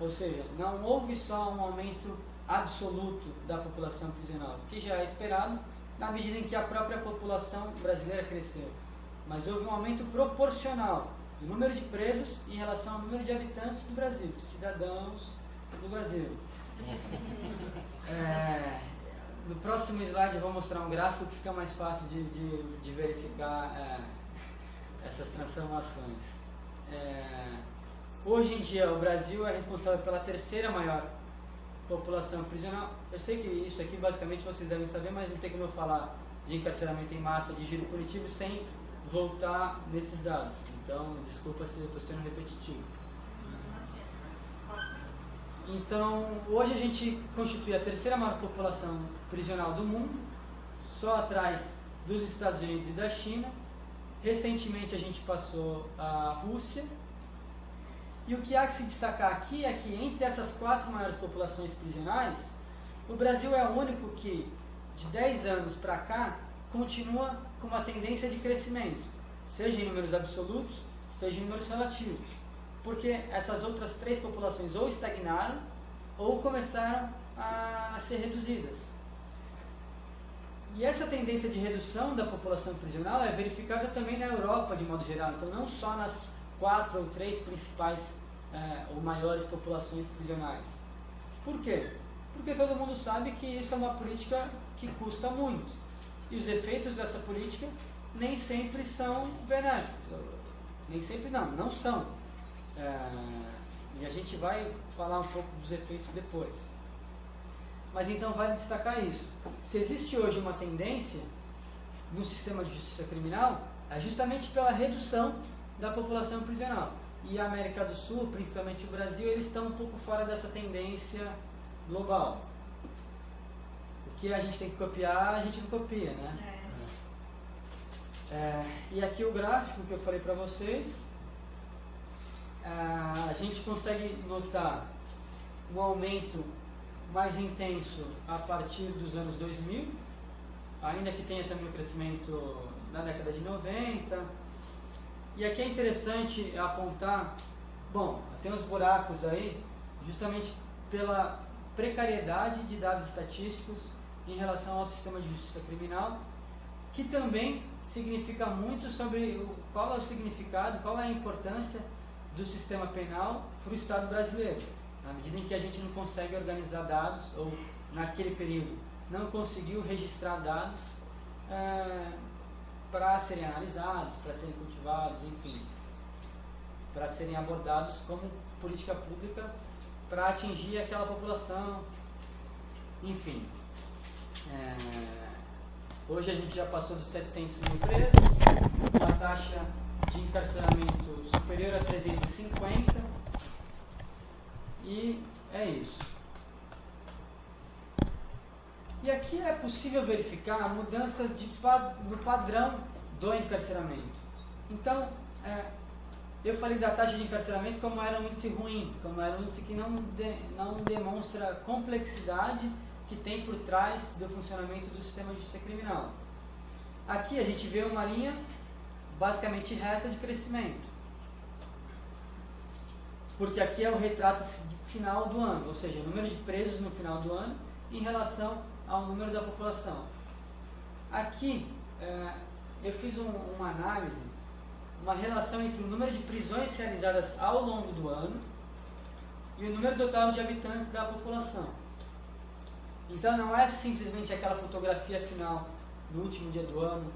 Ou seja, não houve só um aumento absoluto da população prisional, que já é esperado na medida em que a própria população brasileira cresceu. Mas houve um aumento proporcional do número de presos em relação ao número de habitantes do Brasil, de cidadãos do Brasil. No próximo slide eu vou mostrar um gráfico que fica mais fácil de verificar essas transformações. Hoje em dia o Brasil é responsável pela terceira maior população prisional. Eu sei que isso aqui basicamente vocês devem saber, mas não tem como eu falar de encarceramento em massa, de giro punitivo, sem voltar nesses dados. Então, desculpa se eu estou sendo repetitivo. Então, hoje a gente constitui a terceira maior população prisional do mundo, só atrás dos Estados Unidos e da China. Recentemente a gente passou a Rússia. E o que há que se destacar aqui é que entre essas 4 maiores populações prisionais, o Brasil é o único que, de 10 anos para cá, continua com uma tendência de crescimento, seja em números absolutos, seja em números relativos. Porque essas outras 3 populações ou estagnaram ou começaram a ser reduzidas. E essa tendência de redução da população prisional é verificada também na Europa, de modo geral. Então, não só nas 4 ou 3 principais ou maiores populações prisionais. Por quê? Porque todo mundo sabe que isso é uma política que custa muito. E os efeitos dessa política nem sempre são benéficos. Nem sempre não são. E a gente vai falar um pouco dos efeitos depois. Mas então vale destacar isso. Se existe hoje uma tendência no sistema de justiça criminal, é justamente pela redução da população prisional. E a América do Sul, principalmente o Brasil, eles estão um pouco fora dessa tendência global. O que a gente tem que copiar, a gente não copia, né? E aqui o gráfico que eu falei para vocês, a gente consegue notar um aumento mais intenso a partir dos anos 2000, ainda que tenha também um crescimento na década de 90. E aqui é interessante apontar, bom, tem uns buracos aí, justamente pela precariedade de dados estatísticos em relação ao sistema de justiça criminal, que também significa muito sobre qual é o significado, qual é a importância do sistema penal para o Estado brasileiro. Na medida em que a gente não consegue organizar dados, ou naquele período não conseguiu registrar dados para serem analisados, para serem cultivados, enfim, para serem abordados como política pública para atingir aquela população, enfim. Hoje a gente já passou dos 700 mil presos, uma taxa de encarceramento superior a 350, e é isso. E aqui é possível verificar mudanças no padrão do encarceramento. Então, eu falei da taxa de encarceramento como era um índice ruim, como era um índice que não demonstra a complexidade que tem por trás do funcionamento do sistema de justiça criminal. Aqui a gente vê uma linha basicamente reta de crescimento, porque aqui é o retrato final do ano, ou seja, o número de presos no final do ano em relação ao número da população. Aqui eu fiz uma análise, uma relação entre o número de prisões realizadas ao longo do ano e o número total de habitantes da população. Então não é simplesmente aquela fotografia final no último dia do ano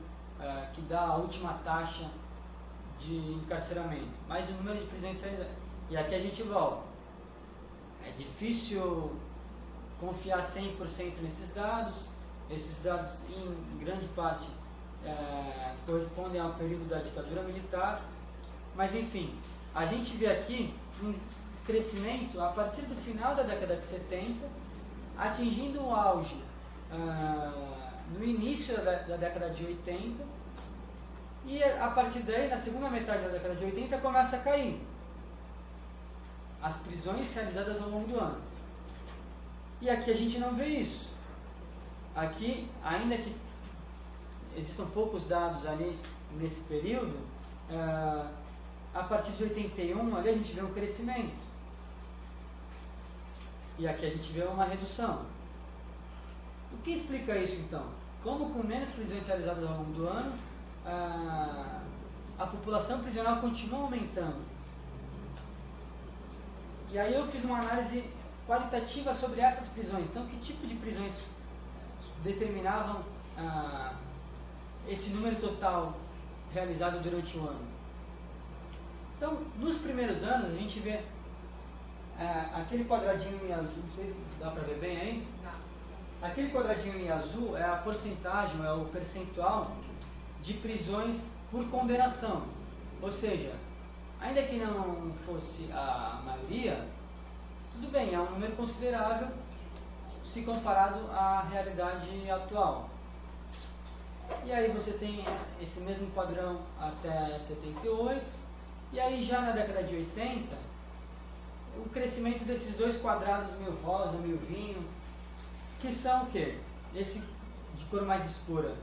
que dá a última taxa de encarceramento, mas o número de prisões realizadas. E aqui a gente volta. É difícil confiar 100% nesses dados. Esses dados, em grande parte, correspondem ao período da ditadura militar. Mas, enfim, a gente vê aqui um crescimento a partir do final da década de 70, atingindo o auge no início da década de 80, e a partir daí, na segunda metade da década de 80, começa a cair as prisões realizadas ao longo do ano. E aqui a gente não vê isso. Aqui, ainda que existam poucos dados ali nesse período, a partir de 81, ali a gente vê um crescimento. E aqui a gente vê uma redução. O que explica isso então? Como com menos prisões realizadas ao longo do ano, a população prisional continua aumentando. E aí eu fiz uma análise qualitativa sobre essas prisões. Então, que tipo de prisões determinavam esse número total realizado durante o ano? Então, nos primeiros anos, a gente vê aquele quadradinho em azul, não sei se dá para ver bem aí? Aquele quadradinho em azul é a porcentagem, é o percentual de prisões por condenação. Ou seja, ainda que não fosse a maioria, tudo bem, é um número considerável se comparado à realidade atual. E aí você tem esse mesmo padrão até 78, e aí já na década de 80, o crescimento desses dois quadrados meio rosa, meio vinho, que são o quê? Esse de cor mais escura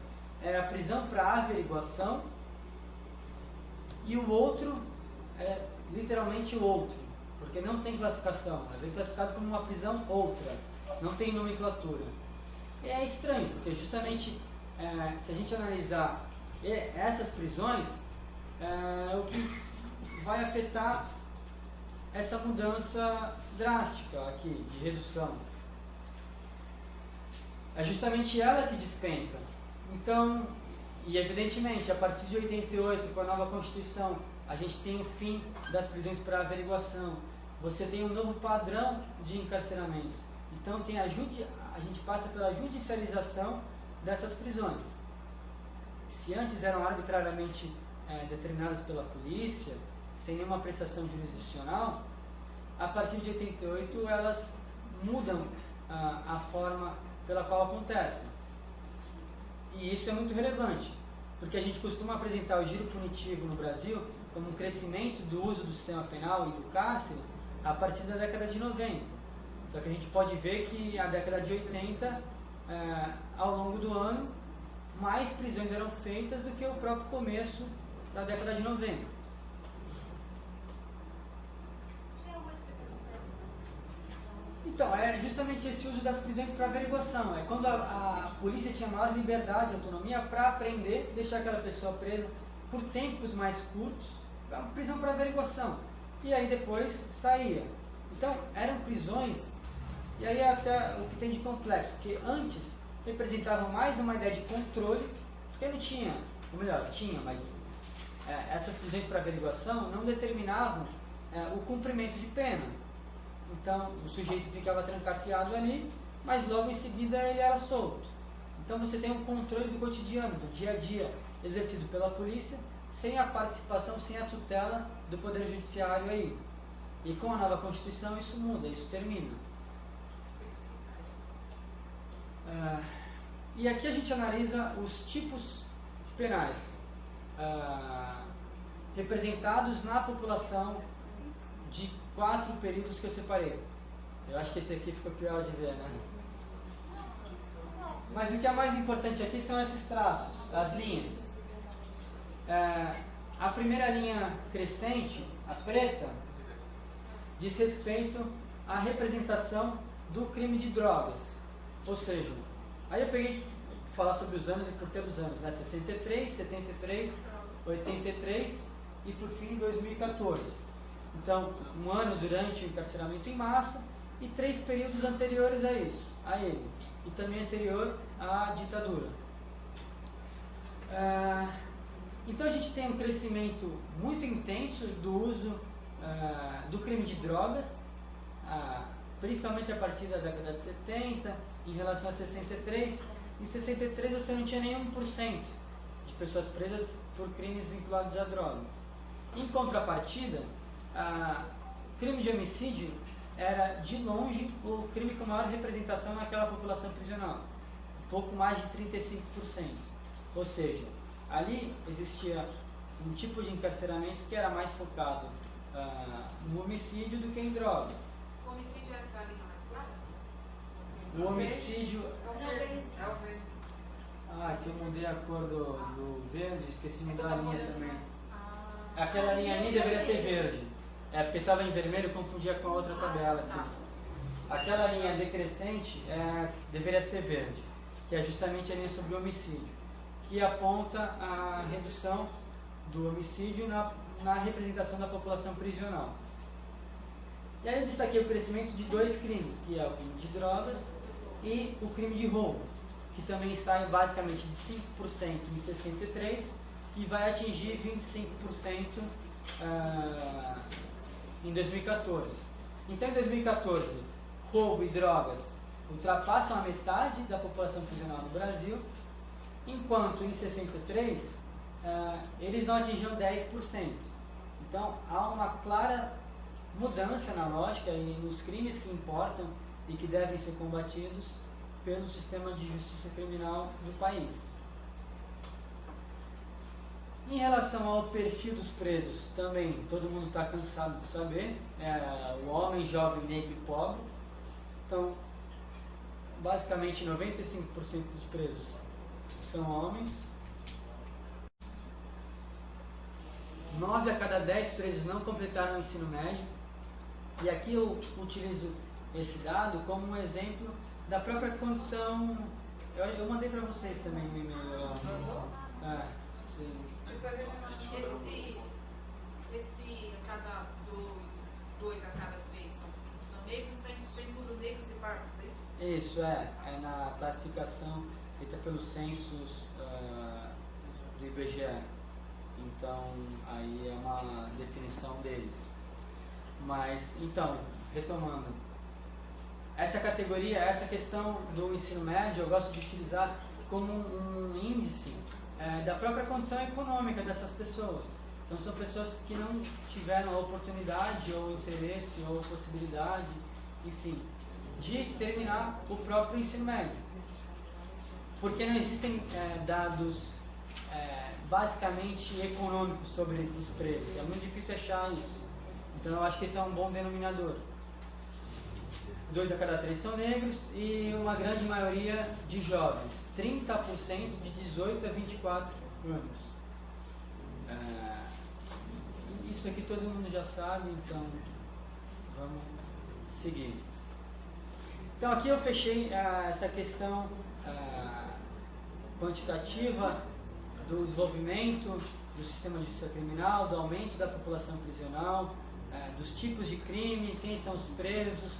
é a prisão para averiguação, e o outro é literalmente o outro, porque não tem classificação, é bem classificado como uma prisão outra, não tem nomenclatura. E é estranho, porque justamente se a gente analisar essas prisões, o que vai afetar essa mudança drástica aqui, de redução. É justamente ela que despenca. Então, e evidentemente, a partir de 88, com a nova Constituição, a gente tem o fim das prisões para averiguação. Você tem um novo padrão de encarceramento. Então, a gente passa pela judicialização dessas prisões. Se antes eram arbitrariamente determinadas pela polícia, sem nenhuma prestação jurisdicional, a partir de 88 elas mudam a forma pela qual acontecem. E isso é muito relevante, porque a gente costuma apresentar o giro punitivo no Brasil como um crescimento do uso do sistema penal e do cárcere a partir da década de 90. Só que a gente pode ver que a década de 80, ao longo do ano, mais prisões eram feitas do que o próprio começo da década de 90. Tem alguma explicação para isso? Então, é justamente esse uso das prisões para averiguação. É quando a polícia tinha maior liberdade e autonomia para prender, deixar aquela pessoa presa por tempos mais curtos, uma prisão para averiguação. E aí depois saía. Então, eram prisões, e aí até o que tem de complexo, que antes representavam mais uma ideia de controle, porque não tinha, ou melhor, tinha, mas essas prisões para averiguação não determinavam o cumprimento de pena. Então, o sujeito ficava trancafiado ali, mas logo em seguida ele era solto. Então, você tem um controle do cotidiano, do dia a dia, exercido pela polícia, sem a participação, sem a tutela do Poder Judiciário aí. E com a nova Constituição isso muda, isso termina. E aqui a gente analisa os tipos penais representados na população de 4 períodos que eu separei. Eu acho que esse aqui ficou pior de ver, né? Mas o que é mais importante aqui são esses traços, as linhas. A primeira linha crescente, a preta, diz respeito à representação do crime de drogas. Ou seja, aí eu peguei falar sobre os anos e por pelos anos, né? 63, 73, 83 e por fim 2014. Então, um ano durante o encarceramento em massa e 3 períodos anteriores a isso, a ele, e também anterior à ditadura. Então a gente tem um crescimento muito intenso do uso do crime de drogas, principalmente a partir da década de 70, em relação a 63. Em 63 você não tinha nem 1% de pessoas presas por crimes vinculados à droga. Em contrapartida, crime de homicídio era de longe o crime com maior representação naquela população prisional, um pouco mais de 35%. Ou seja, ali existia um tipo de encarceramento que era mais focado no homicídio do que em drogas. O homicídio é a linha mais clara? O homicídio... É o verde. Que eu mudei a cor do verde, esqueci de mudar a linha também. Aquela linha ali deveria ser verde. Porque estava em vermelho, eu confundia com a outra tabela aqui. aquela linha decrescente deveria ser verde, que é justamente a linha sobre o homicídio, que aponta a redução do homicídio na representação da população prisional. E aí eu destaquei o crescimento de 2 crimes, que é o crime de drogas e o crime de roubo, que também sai basicamente de 5% em 63 e vai atingir 25% em 2014. Então, em 2014, roubo e drogas ultrapassam a metade da população prisional no Brasil, enquanto em 63 eles não atingiam 10%. Então, há uma clara mudança na lógica e nos crimes que importam e que devem ser combatidos pelo sistema de justiça criminal do país. Em relação ao perfil dos presos, também todo mundo está cansado de saber, o homem, jovem, negro e pobre. Então, basicamente 95% dos presos são homens. 9 a cada 10 presos não completaram o ensino médio. E aqui eu utilizo esse dado como um exemplo da própria condição. Eu mandei para vocês também no e-mail. Sim. Esse a cada 2 a cada 3 são negros, tem incluso negros e pardos, é isso? Isso, é na classificação feita pelos censos do IBGE. Então, aí é uma definição deles. Mas, então, retomando, essa categoria, essa questão do ensino médio, eu gosto de utilizar como um índice da própria condição econômica dessas pessoas. Então, são pessoas que não tiveram a oportunidade, ou interesse, ou possibilidade, enfim, de terminar o próprio ensino médio. Porque não existem dados basicamente econômicos sobre os presos. É muito difícil achar isso. Então, eu acho que esse é um bom denominador. 2 a cada 3 são negros e uma grande maioria de jovens. 30% de 18 a 24 anos. Isso aqui todo mundo já sabe, então vamos seguir. Então, aqui eu fechei essa questão quantitativa do desenvolvimento do sistema de justiça criminal, do aumento da população prisional, dos tipos de crime, quem são os presos,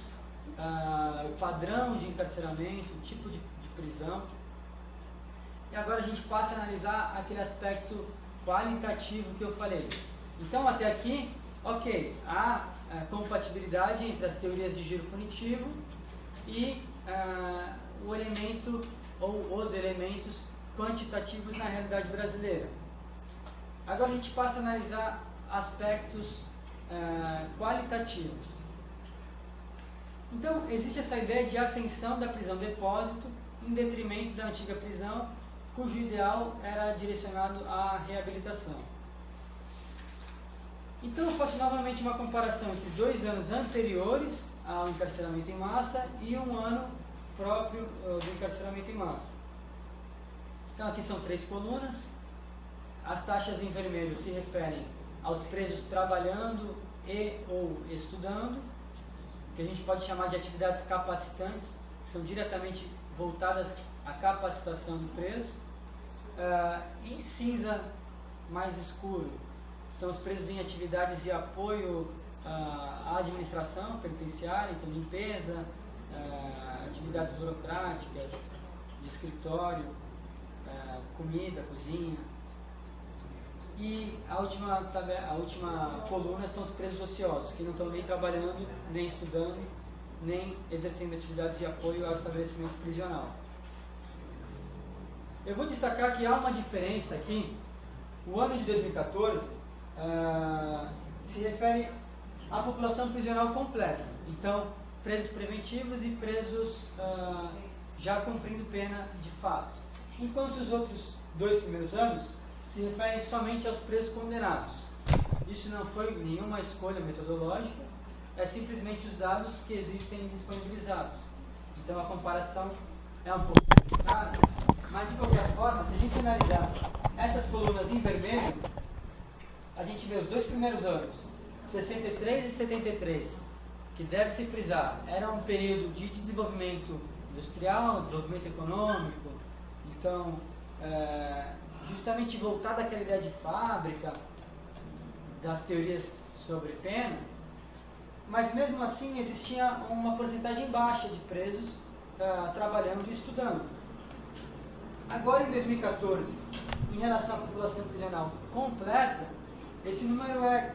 o padrão de encarceramento, o tipo de prisão. E agora a gente passa a analisar aquele aspecto qualitativo que eu falei. Então, até aqui, ok, há compatibilidade entre as teorias de giro punitivo e o elemento ou os elementos quantitativos na realidade brasileira. Agora a gente passa a analisar aspectos qualitativos. Então, existe essa ideia de ascensão da prisão-depósito em detrimento da antiga prisão, cujo ideal era direcionado à reabilitação. Então, eu faço novamente uma comparação entre 2 anos anteriores ao encarceramento em massa e um ano próprio do encarceramento em massa. Então, aqui são 3 colunas. As taxas em vermelho se referem aos presos trabalhando e ou estudando, que a gente pode chamar de atividades capacitantes, que são diretamente voltadas à capacitação do preso. Em cinza mais escuro, são os presos em atividades de apoio à administração penitenciária, então limpeza, atividades burocráticas, de escritório, comida, cozinha. E a última coluna são os presos ociosos, que não estão nem trabalhando, nem estudando, nem exercendo atividades de apoio ao estabelecimento prisional. Eu vou destacar que há uma diferença aqui. O ano de 2014 se refere à população prisional completa. Então, presos preventivos e presos já cumprindo pena de fato. Enquanto os outros 2 primeiros anos se referem somente aos presos condenados. Isso não foi nenhuma escolha metodológica, é simplesmente os dados que existem disponibilizados. Então a comparação é um pouco complicada, mas de qualquer forma, se a gente analisar essas colunas em vermelho, a gente vê os 2 primeiros anos, 63 e 73, que deve se frisar, era um período de desenvolvimento industrial, desenvolvimento econômico, então, justamente voltada àquela ideia de fábrica, das teorias sobre pena, mas mesmo assim existia uma porcentagem baixa de presos trabalhando e estudando. Agora, em 2014, em relação à população prisional completa, esse número é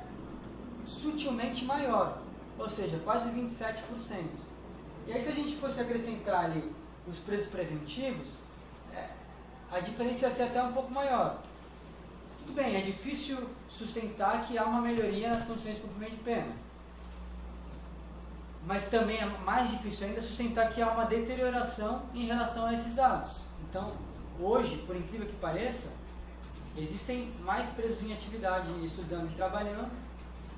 sutilmente maior, ou seja, quase 27%. E aí, se a gente fosse acrescentar ali os presos preventivos, a diferença ia ser até um pouco maior. Tudo bem, é difícil sustentar que há uma melhoria nas condições de cumprimento de pena. Mas também é mais difícil ainda sustentar que há uma deterioração em relação a esses dados. Então, hoje, por incrível que pareça, existem mais presos em atividade, estudando e trabalhando,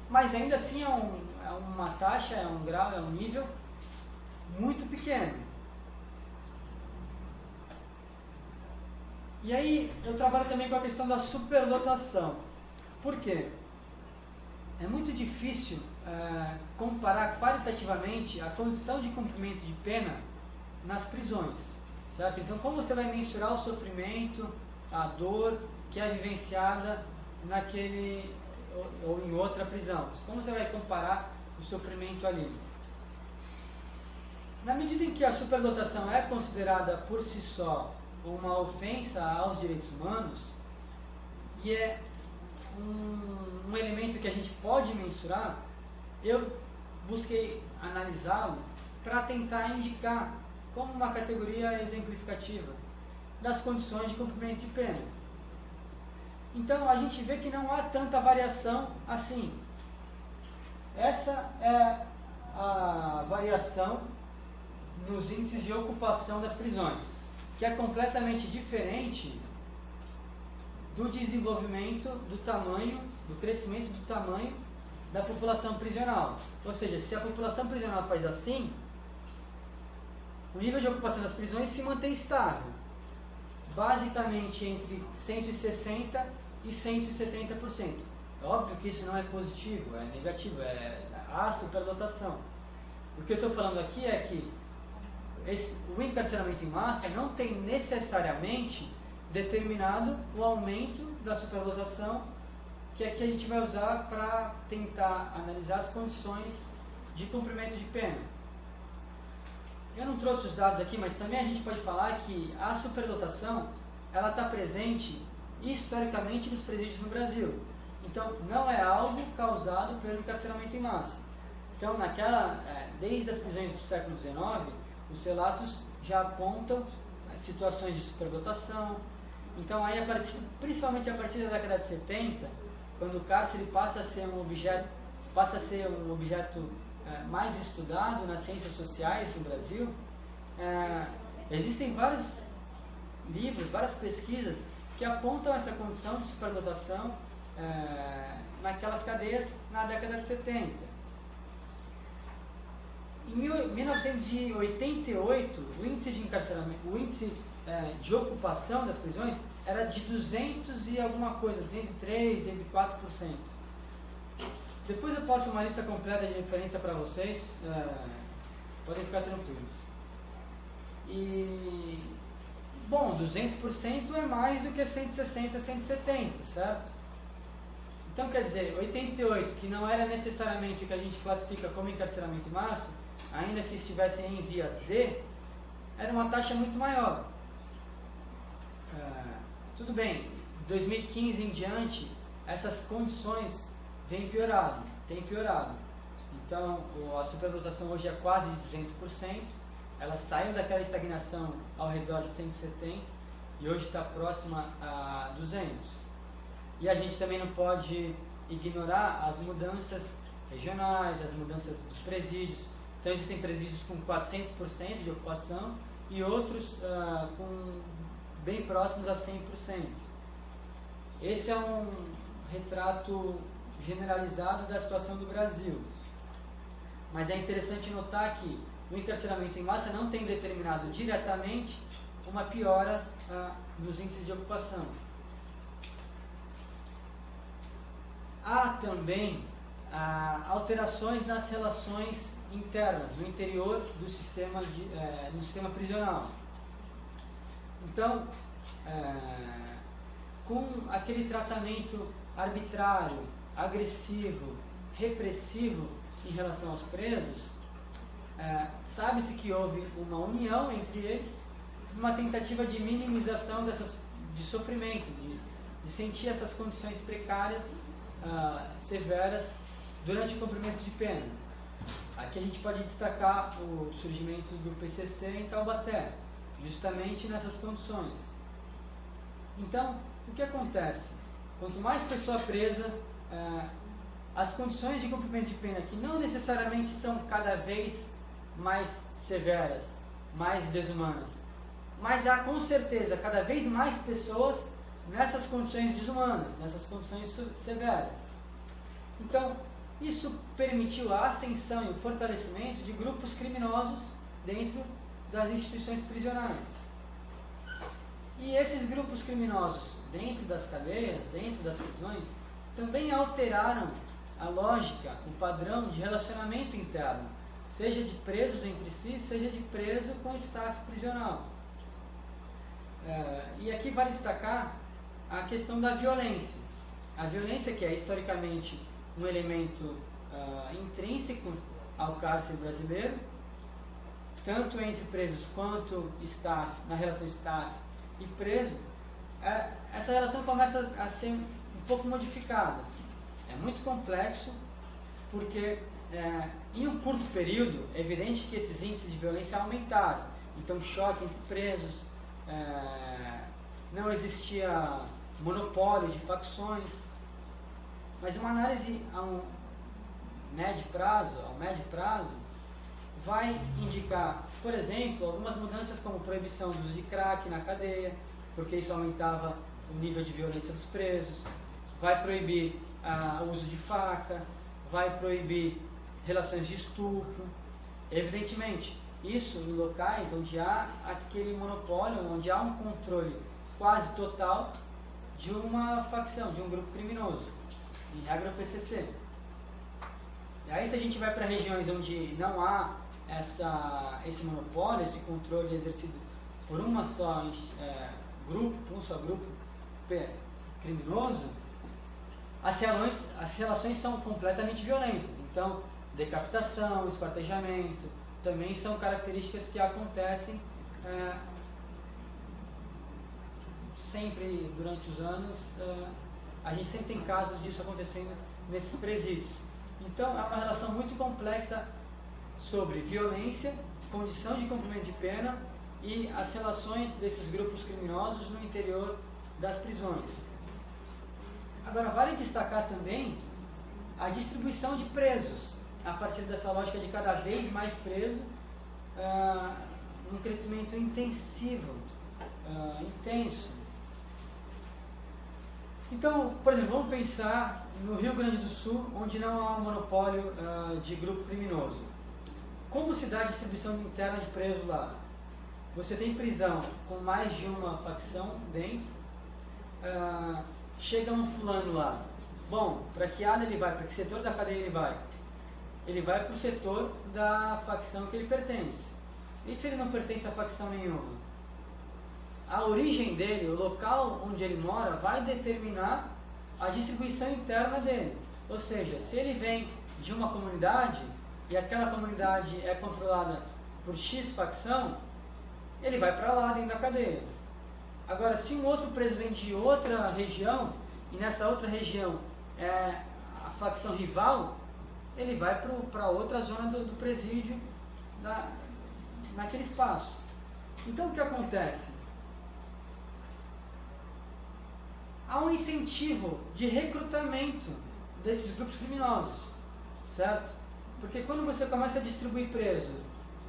mas ainda assim é uma taxa, é um grau, é um nível muito pequeno. E aí eu trabalho também com a questão da superlotação. Por quê? É muito difícil comparar qualitativamente a condição de cumprimento de pena nas prisões, certo? Então, como você vai mensurar o sofrimento, a dor que é vivenciada naquele ou em outra prisão? Como você vai comparar o sofrimento ali? Na medida em que a superlotação é considerada por si só uma ofensa aos direitos humanos e é um elemento que a gente pode mensurar, eu busquei analisá-lo para tentar indicar como uma categoria exemplificativa das condições de cumprimento de pena. Então, a gente vê que não há tanta variação assim. Essa é a variação nos índices de ocupação das prisões, que é completamente diferente do desenvolvimento do tamanho, do crescimento do tamanho da população prisional. Ou seja, se a população prisional faz assim, o nível de ocupação das prisões se mantém estável, basicamente entre 160% e 170%. É óbvio que isso não é positivo, é negativo, há superlotação. O que eu estou falando aqui é que o encarceramento em massa não tem necessariamente determinado o aumento da superlotação, que aqui a gente vai usar para tentar analisar as condições de cumprimento de pena. Eu não trouxe os dados aqui, mas também a gente pode falar que a superlotação ela está presente historicamente nos presídios no Brasil. Então, não é algo causado pelo encarceramento em massa. Então, desde as prisões do século XIX, os relatos já apontam situações de superlotação. Então, aí, principalmente a partir da década de 70, quando o cárcere passa a ser um objeto mais estudado nas ciências sociais no Brasil, existem vários livros, várias pesquisas que apontam essa condição de superlotação naquelas cadeias na década de 70. Em 1988, o índice de encarceramento, o índice de ocupação das prisões era de 200 e alguma coisa, 203, 204%. Depois eu passo uma lista completa de referência para vocês, podem ficar tranquilos. E, bom, 200% é mais do que 160, 170, certo? Então, quer dizer, 88, que não era necessariamente o que a gente classifica como encarceramento em massa, ainda que estivesse em vias D, era uma taxa muito maior. Tudo bem, 2015 em diante, essas condições têm piorado. Então, a superlotação hoje é quase de 200%, ela saiu daquela estagnação ao redor de 170% e hoje está próxima a 200%. E a gente também não pode ignorar as mudanças regionais, as mudanças dos presídios. Então, existem presídios com 400% de ocupação e outros bem próximos a 100%. Esse é um retrato generalizado da situação do Brasil. Mas é interessante notar que o encarceramento em massa não tem determinado diretamente uma piora nos índices de ocupação. Há também alterações nas relações internas, no interior do sistema, no sistema prisional. Então, com aquele tratamento arbitrário, agressivo, repressivo em relação aos presos, sabe-se que houve uma união entre eles, uma tentativa de minimização de sofrimento, de sentir essas condições precárias, severas, durante o cumprimento de pena. Aqui a gente pode destacar o surgimento do PCC em Taubaté, justamente nessas condições. Então, o que acontece? Quanto mais pessoa presa, as condições de cumprimento de pena, que não necessariamente são cada vez mais severas, mais desumanas, mas há com certeza cada vez mais pessoas nessas condições desumanas, nessas condições severas. Então, isso permitiu a ascensão e o fortalecimento de grupos criminosos dentro das instituições prisionais. E esses grupos criminosos dentro das cadeias, dentro das prisões, também alteraram a lógica, o padrão de relacionamento interno, seja de presos entre si, seja de preso com o staff prisional. E aqui vale destacar a questão da violência. A violência, que é historicamente um elemento intrínseco ao cárcere brasileiro, tanto entre presos quanto staff, na relação staff e preso, essa relação começa a ser um pouco modificada. É muito complexo, porque em um curto período é evidente que esses índices de violência aumentaram. Então, choque entre presos, não existia monopólio de facções, mas uma análise ao médio prazo, vai indicar, por exemplo, algumas mudanças como proibição do uso de crack na cadeia, porque isso aumentava o nível de violência dos presos, vai proibir o uso de faca, vai proibir relações de estupro. Evidentemente, isso em locais onde há aquele monopólio, onde há um controle quase total de uma facção, de um grupo criminoso, em regra o PCC. E aí, se a gente vai para regiões onde não há esse monopólio, esse controle exercido por um só grupo criminoso, as relações são completamente violentas. Então, decapitação, esquartejamento, também são características que acontecem sempre durante os anos. A gente sempre tem casos disso acontecendo nesses presídios. Então, é uma relação muito complexa sobre violência, condição de cumprimento de pena e as relações desses grupos criminosos no interior das prisões. Agora, vale destacar também a distribuição de presos, a partir dessa lógica de cada vez mais preso, um crescimento intensivo, intenso. Então, por exemplo, vamos pensar no Rio Grande do Sul, onde não há um monopólio de grupo criminoso. Como se dá a distribuição interna de presos lá? Você tem prisão com mais de uma facção dentro, chega um fulano lá. Bom, para que área ele vai? Para que setor da cadeia ele vai? Ele vai para o setor da facção que ele pertence. E se ele não pertence a facção nenhuma? A origem dele, o local onde ele mora, vai determinar a distribuição interna dele. Ou seja, se ele vem de uma comunidade e aquela comunidade é controlada por X facção, ele vai para lá dentro da cadeia. Agora, se um outro preso vem de outra região, e nessa outra região é a facção rival, ele vai para outra zona do presídio, naquele espaço. Então, o que acontece? Há um incentivo de recrutamento desses grupos criminosos, certo? Porque quando você começa a distribuir preso,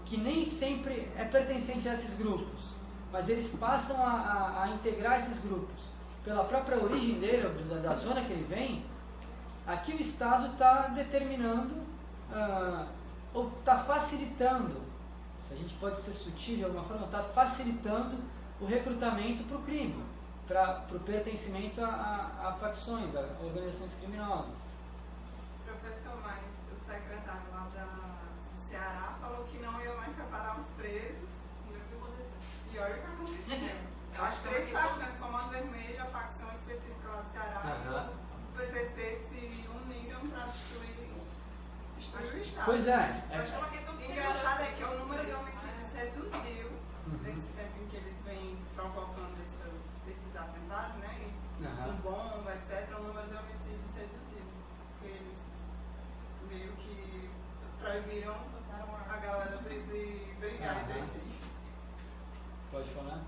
que nem sempre é pertencente a esses grupos, mas eles passam a integrar esses grupos pela própria origem dele, da zona que ele vem, aqui o Estado está determinando, ou está facilitando, se a gente pode ser sutil de alguma forma, está facilitando o recrutamento para o crime, para o pertencimento a facções, a organizações criminosas. Professor, mas o secretário lá do Ceará falou que não ia mais separar os presos. E olha o que aconteceu. Eu acho As que é uma três questão- facções, Comando Vermelho, a facção específica lá do Ceará, Aham. e o PCC se uniram para destruir o Estado. Pois é. Eu acho que é uma questão de Engraçado segurança. é que o número de homicídios reduziu Uhum. nesse tempo em que eles vêm provocando esses atentados, né? Aham. Com bomba, etc. O número de homicídios reduziu. Porque eles meio que proibiram a galera de brigar entre Aham. si. Pode falar?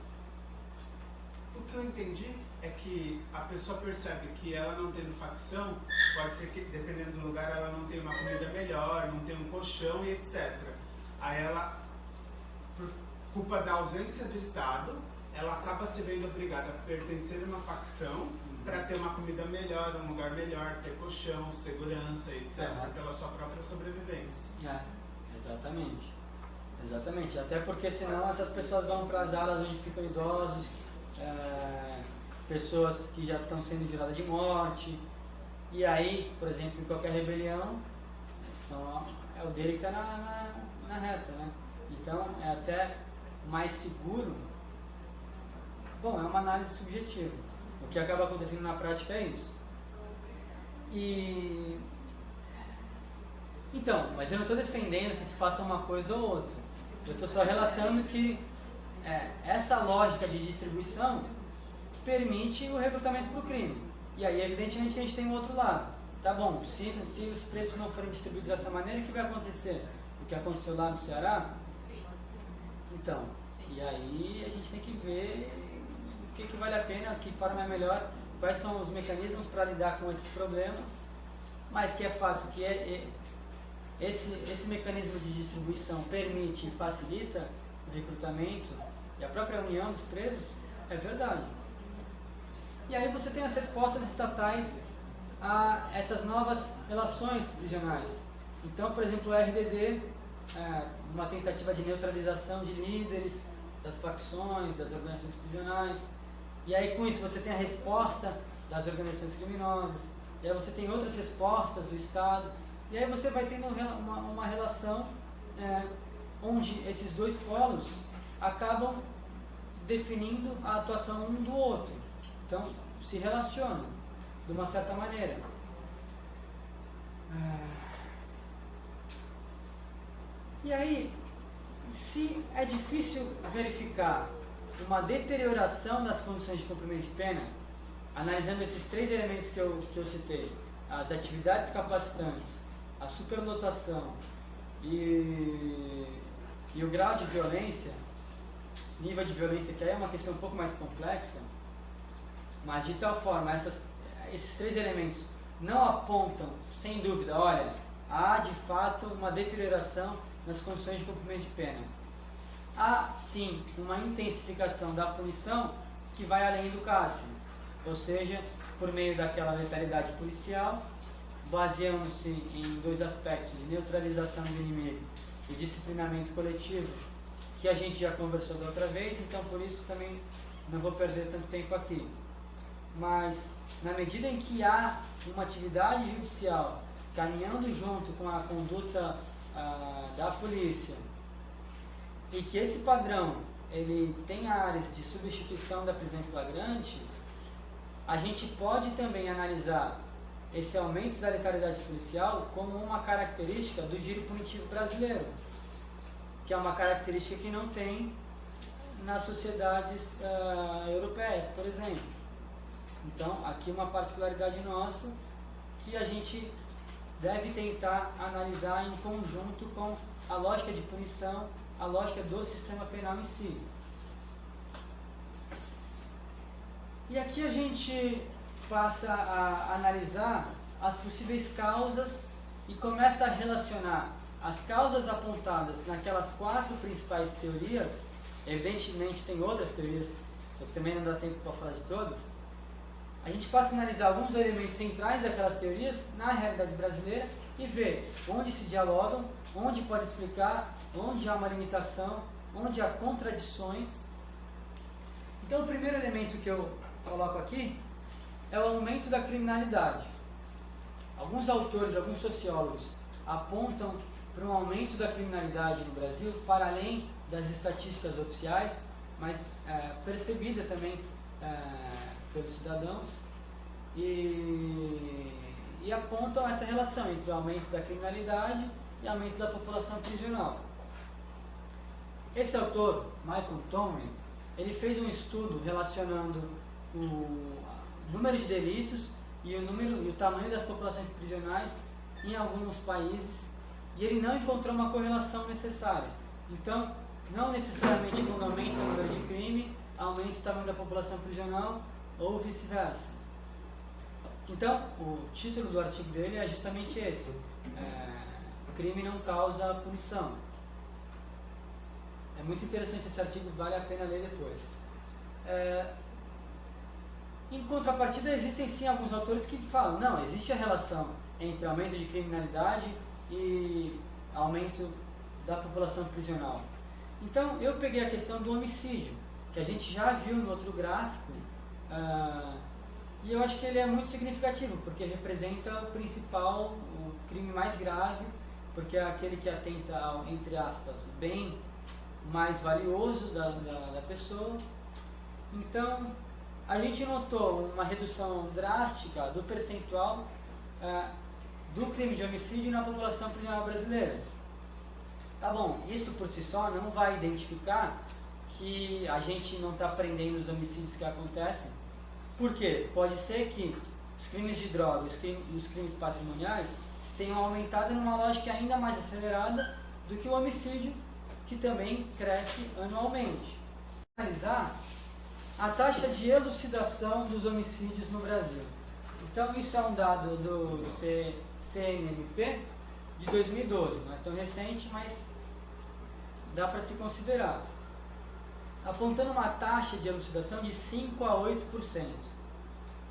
O que eu entendi é que a pessoa percebe que ela não tendo facção, pode ser que, dependendo do lugar, ela não tenha uma comida melhor, não tenha um colchão e etc. Aí ela, por culpa da ausência do Estado, ela acaba se vendo obrigada a pertencer a uma facção para ter uma comida melhor, um lugar melhor, ter colchão, segurança, etc. Aham. Pela sua própria sobrevivência. É, exatamente. Exatamente. Até porque senão essas pessoas vão para as alas onde ficam idosos, pessoas que já estão sendo juradas de morte. E aí, por exemplo, em qualquer rebelião, é o dele que está na reta, né? Então é até mais seguro. Bom, é uma análise subjetiva. O que acaba acontecendo na prática é isso. Então, mas eu não estou defendendo que se faça uma coisa ou outra. Eu estou só relatando que essa lógica de distribuição permite o recrutamento para o crime. E aí, evidentemente, que a gente tem um outro lado. Tá bom, se os preços não forem distribuídos dessa maneira, o que vai acontecer? O que aconteceu lá no Ceará? Sim. Então, e aí a gente tem que ver o que vale a pena, que forma é melhor, quais são os mecanismos para lidar com esses problemas, mas que é fato que esse mecanismo de distribuição permite e facilita o recrutamento e a própria união dos presos, é verdade. E aí você tem as respostas estatais a essas novas relações prisionais. Então, por exemplo, o RDD, uma tentativa de neutralização de líderes das facções, das organizações prisionais. E aí com isso você tem a resposta das organizações criminosas, e aí você tem outras respostas do Estado, e aí você vai tendo uma relação onde esses dois polos acabam definindo a atuação um do outro. Então, se relacionam de uma certa maneira. E aí, se é difícil verificar uma deterioração das condições de cumprimento de pena, analisando esses três elementos que eu citei, as atividades capacitantes, a superlotação e o grau de violência, nível de violência, que aí é uma questão um pouco mais complexa, mas de tal forma, esses três elementos não apontam, sem dúvida, olha, há de fato uma deterioração nas condições de cumprimento de pena. Há sim uma intensificação da punição que vai além do cárcere, ou seja, por meio daquela letalidade policial, baseando-se em dois aspectos de neutralização do inimigo e disciplinamento coletivo, que a gente já conversou da outra vez, então por isso também não vou perder tanto tempo aqui. Mas, na medida em que há uma atividade judicial caminhando junto com a conduta da polícia, e que esse padrão ele tem áreas de substituição da prisão em flagrante, a gente pode também analisar esse aumento da letalidade policial como uma característica do giro punitivo brasileiro, que é uma característica que não tem nas sociedades europeias, por exemplo. Então, aqui uma particularidade nossa que a gente deve tentar analisar em conjunto com a lógica de punição, a lógica do sistema penal em si. E aqui a gente passa a analisar as possíveis causas e começa a relacionar as causas apontadas naquelas quatro principais teorias. Evidentemente tem outras teorias, só que também não dá tempo para falar de todas. A gente passa a analisar alguns elementos centrais daquelas teorias na realidade brasileira e ver onde se dialogam, onde pode explicar, onde há uma limitação, onde há contradições. Então o primeiro elemento que eu coloco aqui é o aumento da criminalidade. alguns autores, alguns sociólogos apontam para um aumento da criminalidade no Brasil, para além das estatísticas oficiais, mas percebida também pelos cidadãos, e apontam essa relação entre o aumento da criminalidade e o aumento da população prisional. Esse autor, Michael Townley, ele fez um estudo relacionando o número de delitos e o tamanho das populações prisionais em alguns países, e ele não encontrou uma correlação necessária. Então, não necessariamente quando aumenta o número de crime, aumenta o tamanho da população prisional ou vice-versa. Então, o título do artigo dele é justamente esse: crime não causa punição. É muito interessante esse artigo, vale a pena ler depois. Em contrapartida, existem sim alguns autores que falam, não, existe a relação entre aumento de criminalidade e aumento da população prisional. Então, eu peguei a questão do homicídio, que a gente já viu no outro gráfico, e eu acho que ele é muito significativo, porque representa o crime mais grave, porque é aquele que atenta ao, entre aspas, bem mais valioso da pessoa. Então, a gente notou uma redução drástica do percentual do crime de homicídio na população prisional brasileira. Tá bom, isso por si só não vai identificar que a gente não está prendendo os homicídios que acontecem. Por quê? Pode ser que os crimes de droga e os crimes patrimoniais tenham aumentado numa lógica ainda mais acelerada do que o homicídio, que também cresce anualmente. Para analisar a taxa de elucidação dos homicídios no Brasil. Então, isso é um dado do CNMP de 2012, não é tão recente, mas dá para se considerar, apontando uma taxa de elucidação de 5 a 8%.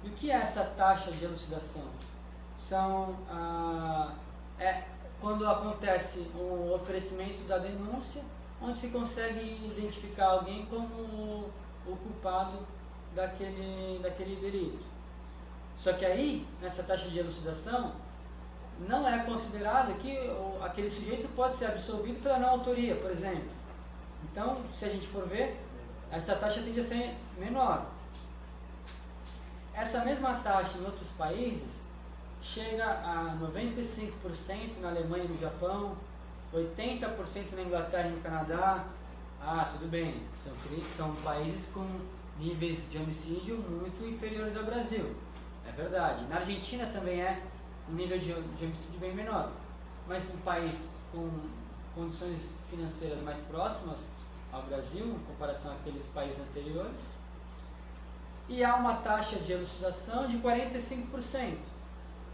E o que é essa taxa de elucidação? Quando acontece o oferecimento da denúncia, onde se consegue identificar alguém como o culpado daquele delito. Só que aí, nessa taxa de elucidação, não é considerado que aquele sujeito pode ser absolvido pela não autoria, por exemplo. Então, se a gente for ver, essa taxa tende a ser menor. Essa mesma taxa em outros países chega a 95% na Alemanha e no Japão, 80% na Inglaterra e no Canadá. Tudo bem, são países com níveis de homicídio muito inferiores ao Brasil, é verdade. Na Argentina também é um nível de homicídio bem menor, mas um país com condições financeiras mais próximas ao Brasil, em comparação àqueles países anteriores, e há uma taxa de elucidação de 45%,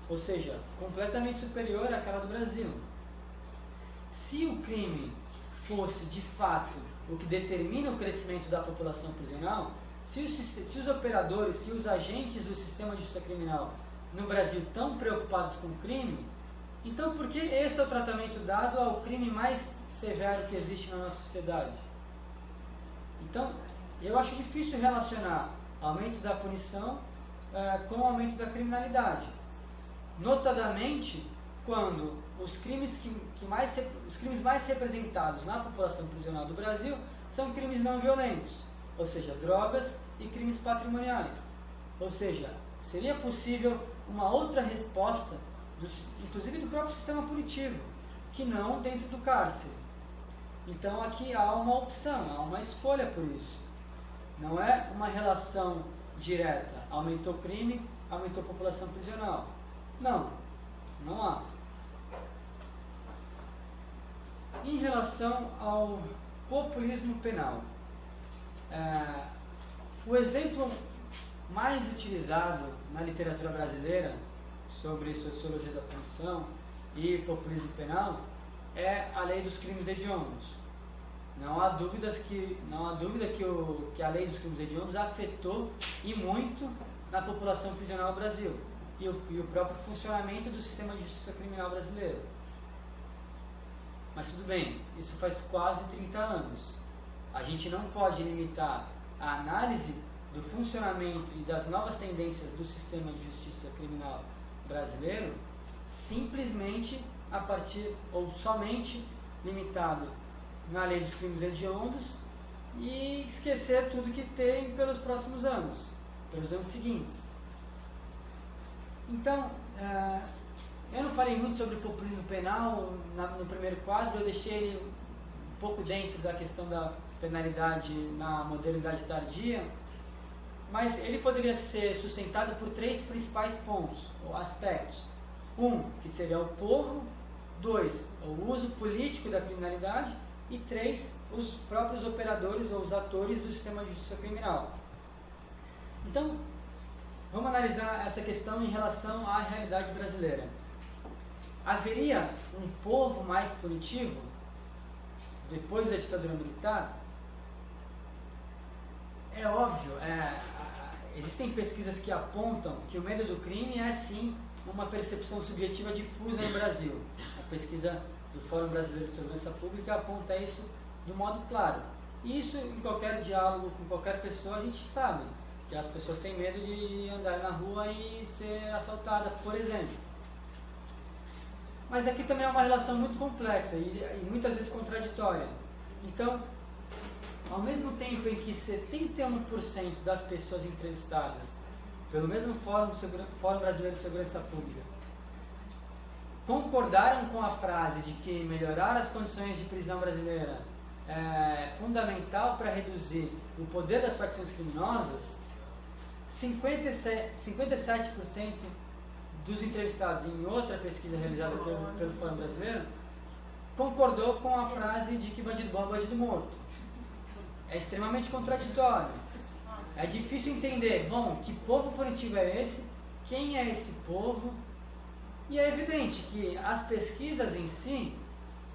ou seja, completamente superior àquela do Brasil. Se o crime fosse de fato o que determina o crescimento da população prisional, se os operadores, se os agentes do sistema de justiça criminal no Brasil estão preocupados com o crime, então por que esse é o tratamento dado ao crime mais severo que existe na nossa sociedade? Então, eu acho difícil relacionar o aumento da punição com o aumento da criminalidade. Notadamente, quando os crimes mais representados na população prisional do Brasil são crimes não violentos, ou seja, drogas e crimes patrimoniais. Ou seja, seria possível uma outra resposta, inclusive do próprio sistema punitivo, que não dentro do cárcere. Então aqui há uma opção, há uma escolha por isso. Não é uma relação direta, aumentou o crime, aumentou a população prisional. Não há. Em relação ao populismo penal, o exemplo mais utilizado na literatura brasileira sobre sociologia da punição e populismo penal é a lei dos crimes hediondos. Não há dúvida que a lei dos crimes hediondos afetou e muito na população prisional do Brasil e o próprio funcionamento do sistema de justiça criminal brasileiro. Mas tudo bem, isso faz quase 30 anos. A gente não pode limitar a análise do funcionamento e das novas tendências do sistema de justiça criminal brasileiro simplesmente a partir, ou somente limitado na lei dos crimes hediondos e esquecer tudo que tem pelos próximos anos, pelos anos seguintes. Então, eu não falei muito sobre populismo penal no primeiro quadro, eu deixei ele um pouco dentro da questão da penalidade na modernidade tardia, mas ele poderia ser sustentado por 3 principais pontos, ou aspectos. 1, que seria o povo; 2, o uso político da criminalidade; e 3, os próprios operadores ou os atores do sistema de justiça criminal. Então, vamos analisar essa questão em relação à realidade brasileira. Haveria um povo mais punitivo depois da ditadura militar? É óbvio, existem pesquisas que apontam que o medo do crime é sim uma percepção subjetiva difusa no Brasil. A pesquisa do Fórum Brasileiro de Segurança Pública aponta isso de um modo claro. E isso, em qualquer diálogo com qualquer pessoa, a gente sabe que as pessoas têm medo de andar na rua e ser assaltada, por exemplo. Mas aqui também é uma relação muito complexa e muitas vezes contraditória. Então, ao mesmo tempo em que 71% das pessoas entrevistadas pelo mesmo Fórum Brasileiro de Segurança Pública concordaram com a frase de que melhorar as condições de prisão brasileira é fundamental para reduzir o poder das facções criminosas, 57% dos entrevistados em outra pesquisa realizada pelo Fórum Brasileiro concordou com a frase de que bandido bom é bandido morto. É extremamente contraditório. É difícil entender, bom, que povo punitivo é esse? Quem é esse povo? E é evidente que as pesquisas em si,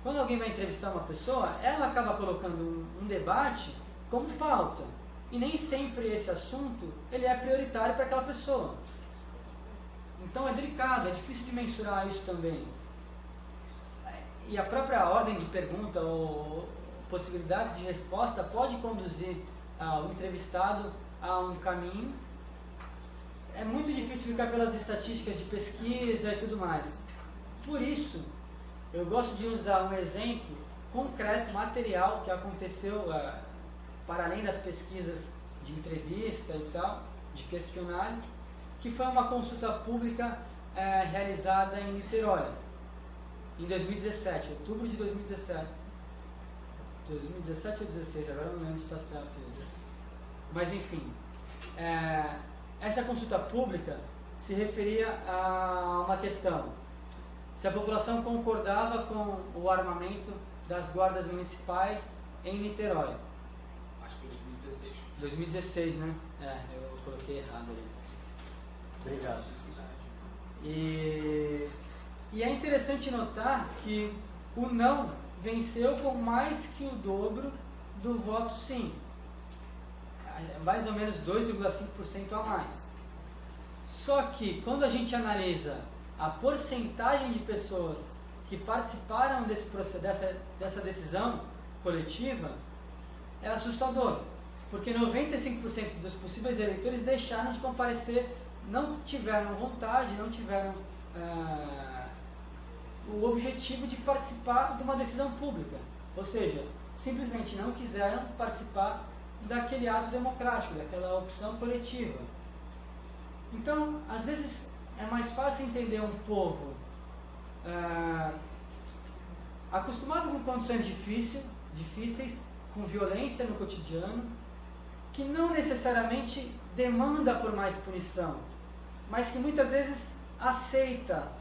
quando alguém vai entrevistar uma pessoa, ela acaba colocando um debate como pauta. E nem sempre esse assunto ele é prioritário para aquela pessoa. Então é delicado, é difícil de mensurar isso também. E a própria ordem de pergunta ou possibilidades de resposta pode conduzir o entrevistado a um caminho. É muito difícil ficar pelas estatísticas de pesquisa e tudo mais. Por isso, eu gosto de usar um exemplo concreto, material, que aconteceu para além das pesquisas de entrevista e tal, de questionário, que foi uma consulta pública realizada em Niterói, em 2017, outubro de 2017. 2017 ou 2016, agora não lembro se está certo. Mas enfim, essa consulta pública se referia a uma questão: se a população concordava com o armamento das guardas municipais em Niterói. Acho que foi 2016. 2016, né? Eu coloquei errado ali. Obrigado. E é interessante notar que o não venceu com mais que o dobro do voto sim. Mais ou menos 2,5% a mais. Só que quando a gente analisa a porcentagem de pessoas que participaram desse processo, dessa decisão coletiva, é assustador. Porque 95% dos possíveis eleitores deixaram de comparecer, não tiveram vontade, não tiveram o objetivo de participar de uma decisão pública. Ou seja, simplesmente não quiseram participar daquele ato democrático, daquela opção coletiva. Então, às vezes, é mais fácil entender um povo acostumado com condições difíceis, com violência no cotidiano, que não necessariamente demanda por mais punição, mas que muitas vezes aceita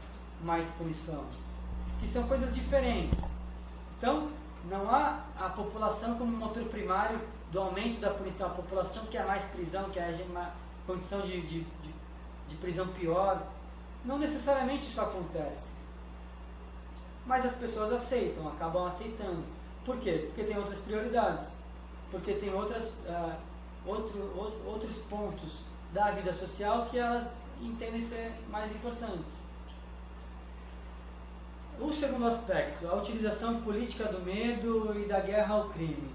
mais punição, que são coisas diferentes. Então, não há a população como motor primário do aumento da punição, a população que quer mais prisão, que quer uma condição de prisão pior. Não necessariamente isso acontece. Mas as pessoas aceitam, acabam aceitando. Por quê? Porque tem outras prioridades. Porque tem outros pontos da vida social que elas entendem ser mais importantes. O segundo aspecto, a utilização política do medo e da guerra ao crime.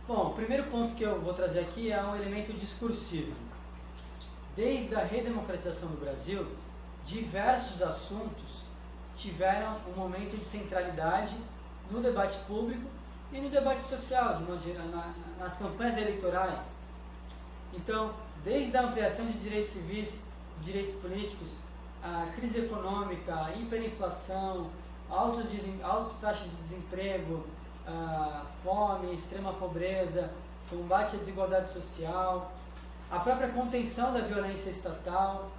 Bom, o primeiro ponto que eu vou trazer aqui é um elemento discursivo. Desde a redemocratização do Brasil, diversos assuntos tiveram um momento de centralidade no debate público e no debate social, de modo geral, nas campanhas eleitorais. Então, desde a ampliação de direitos civis, direitos políticos, a crise econômica, a hiperinflação, alta taxa de desemprego, fome, extrema pobreza, combate à desigualdade social, a própria contenção da violência estatal,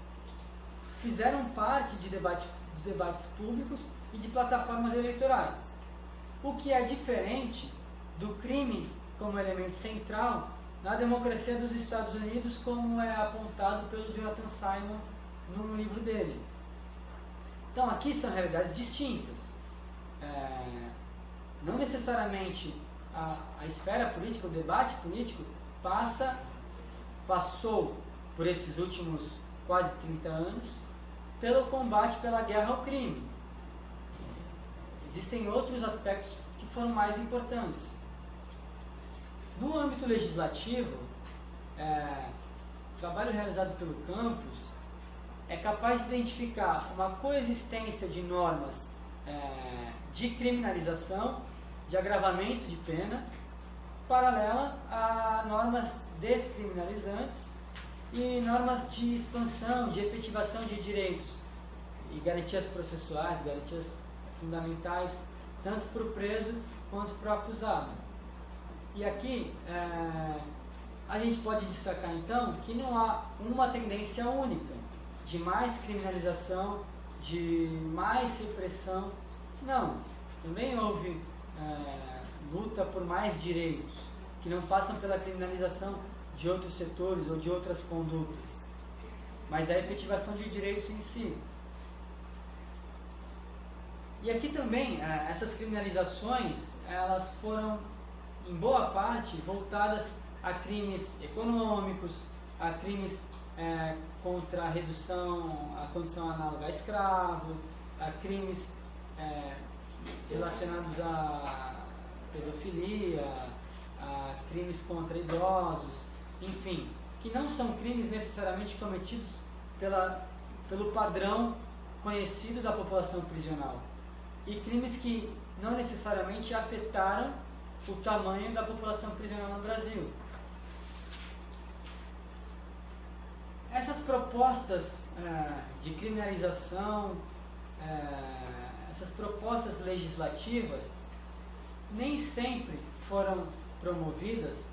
fizeram parte de debates públicos e de plataformas eleitorais. O que é diferente do crime como elemento central na democracia dos Estados Unidos, como é apontado pelo Jonathan Simon no livro dele. Então, aqui são realidades distintas. Não necessariamente a esfera política, o debate político, passou por esses últimos quase 30 anos pelo combate, pela guerra ao crime. Existem outros aspectos que foram mais importantes. No âmbito legislativo, o trabalho realizado pelo campus é capaz de identificar uma coexistência de normas de criminalização, de agravamento de pena, paralela a normas descriminalizantes e normas de expansão, de efetivação de direitos e garantias processuais, garantias fundamentais, tanto para o preso quanto para o acusado. E aqui a gente pode destacar então que não há uma tendência única de mais criminalização, de mais repressão. Não, também houve luta por mais direitos, que não passam pela criminalização de outros setores ou de outras condutas, mas a efetivação de direitos em si. E aqui também, essas criminalizações, elas foram, em boa parte, voltadas a crimes econômicos, a crimes contra a redução, a condição análoga a escravo, a crimes relacionados à pedofilia, a crimes contra idosos, enfim, que não são crimes necessariamente cometidos pelo padrão conhecido da população prisional, e crimes que não necessariamente afetaram o tamanho da população prisional no Brasil. Essas propostas de criminalização, essas propostas legislativas, nem sempre foram promovidas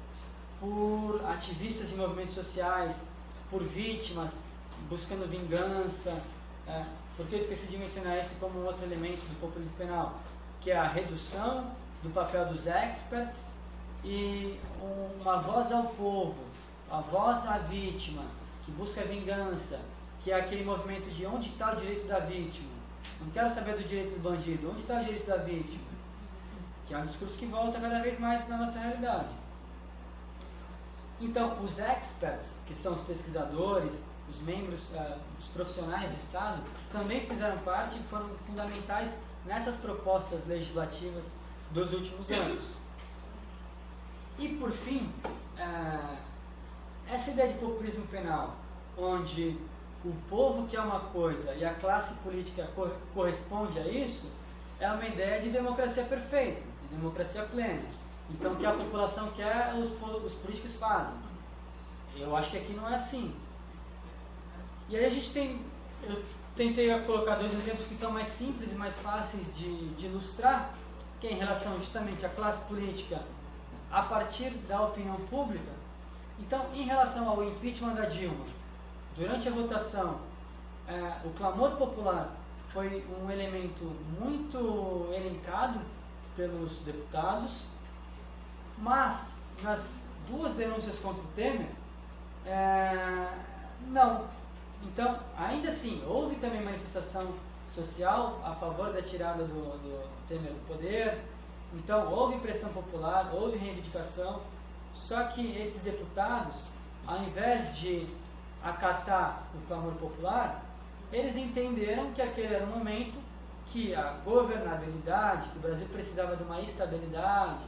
por ativistas de movimentos sociais, por vítimas buscando vingança, porque eu esqueci de mencionar isso como um outro elemento do populismo penal, que é a redução do papel dos experts e uma voz ao povo, a voz à vítima, que busca vingança, que é aquele movimento de onde está o direito da vítima. Não quero saber do direito do bandido, onde está o direito da vítima? Que é um discurso que volta cada vez mais na nossa realidade. Então, os experts, que são os pesquisadores, os membros, os profissionais do Estado, também fizeram parte e foram fundamentais nessas propostas legislativas dos últimos anos. E, por fim, essa ideia de populismo penal, onde o povo quer uma coisa e a classe política corresponde a isso, é uma ideia de democracia perfeita, de democracia plena. Então, o que a população quer, os políticos fazem. Eu acho que aqui não é assim. E aí eu tentei colocar dois exemplos que são mais simples e mais fáceis de ilustrar, que é em relação justamente à classe política a partir da opinião pública. Então, em relação ao impeachment da Dilma, durante a votação, o clamor popular foi um elemento muito elencado pelos deputados, mas nas duas denúncias contra o Temer, não. Então, ainda assim, houve também manifestação social a favor da tirada do Temer do poder. Então, houve pressão popular, houve reivindicação, só que esses deputados, ao invés de acatar o clamor popular, eles entenderam que aquele era um momento que a governabilidade, que o Brasil precisava de uma estabilidade,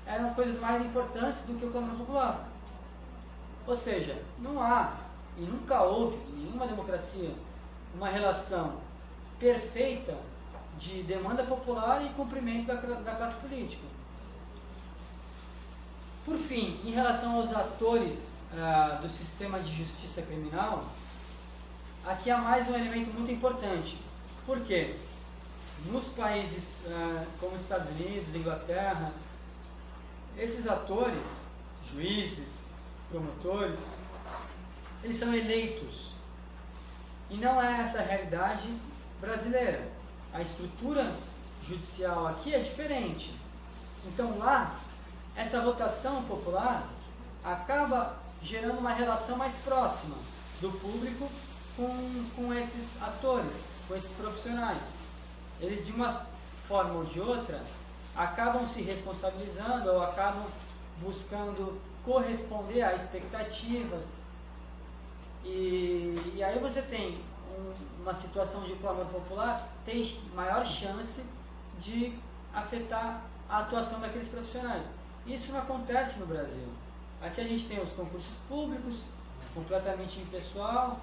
eram coisas mais importantes do que o clamor popular. Ou seja, não há e nunca houve em nenhuma democracia uma relação perfeita de demanda popular e cumprimento da classe política. Por fim, em relação aos atores do sistema de justiça criminal, aqui há mais um elemento muito importante. Por quê? Nos países como Estados Unidos, Inglaterra, esses atores, juízes, promotores, eles são eleitos. E não é essa a realidade brasileira. A estrutura judicial aqui é diferente. Então lá, essa votação popular acaba gerando uma relação mais próxima do público com esses atores, com esses profissionais. Eles, de uma forma ou de outra, acabam se responsabilizando ou acabam buscando corresponder a expectativas. E aí você tem uma situação de clamor popular, tem maior chance de afetar a atuação daqueles profissionais. Isso não acontece no Brasil. Aqui a gente tem os concursos públicos, completamente impessoal,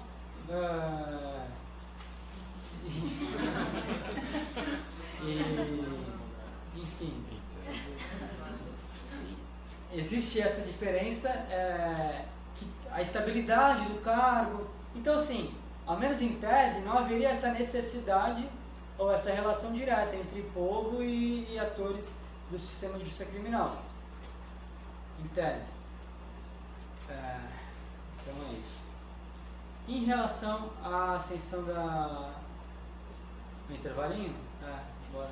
enfim, existe essa diferença, a estabilidade do cargo. Então, assim, ao menos em tese, não haveria essa necessidade ou essa relação direta entre povo e atores do sistema de justiça criminal. Em tese. Então é isso. Em relação à ascensão da... No intervalinho? Bora.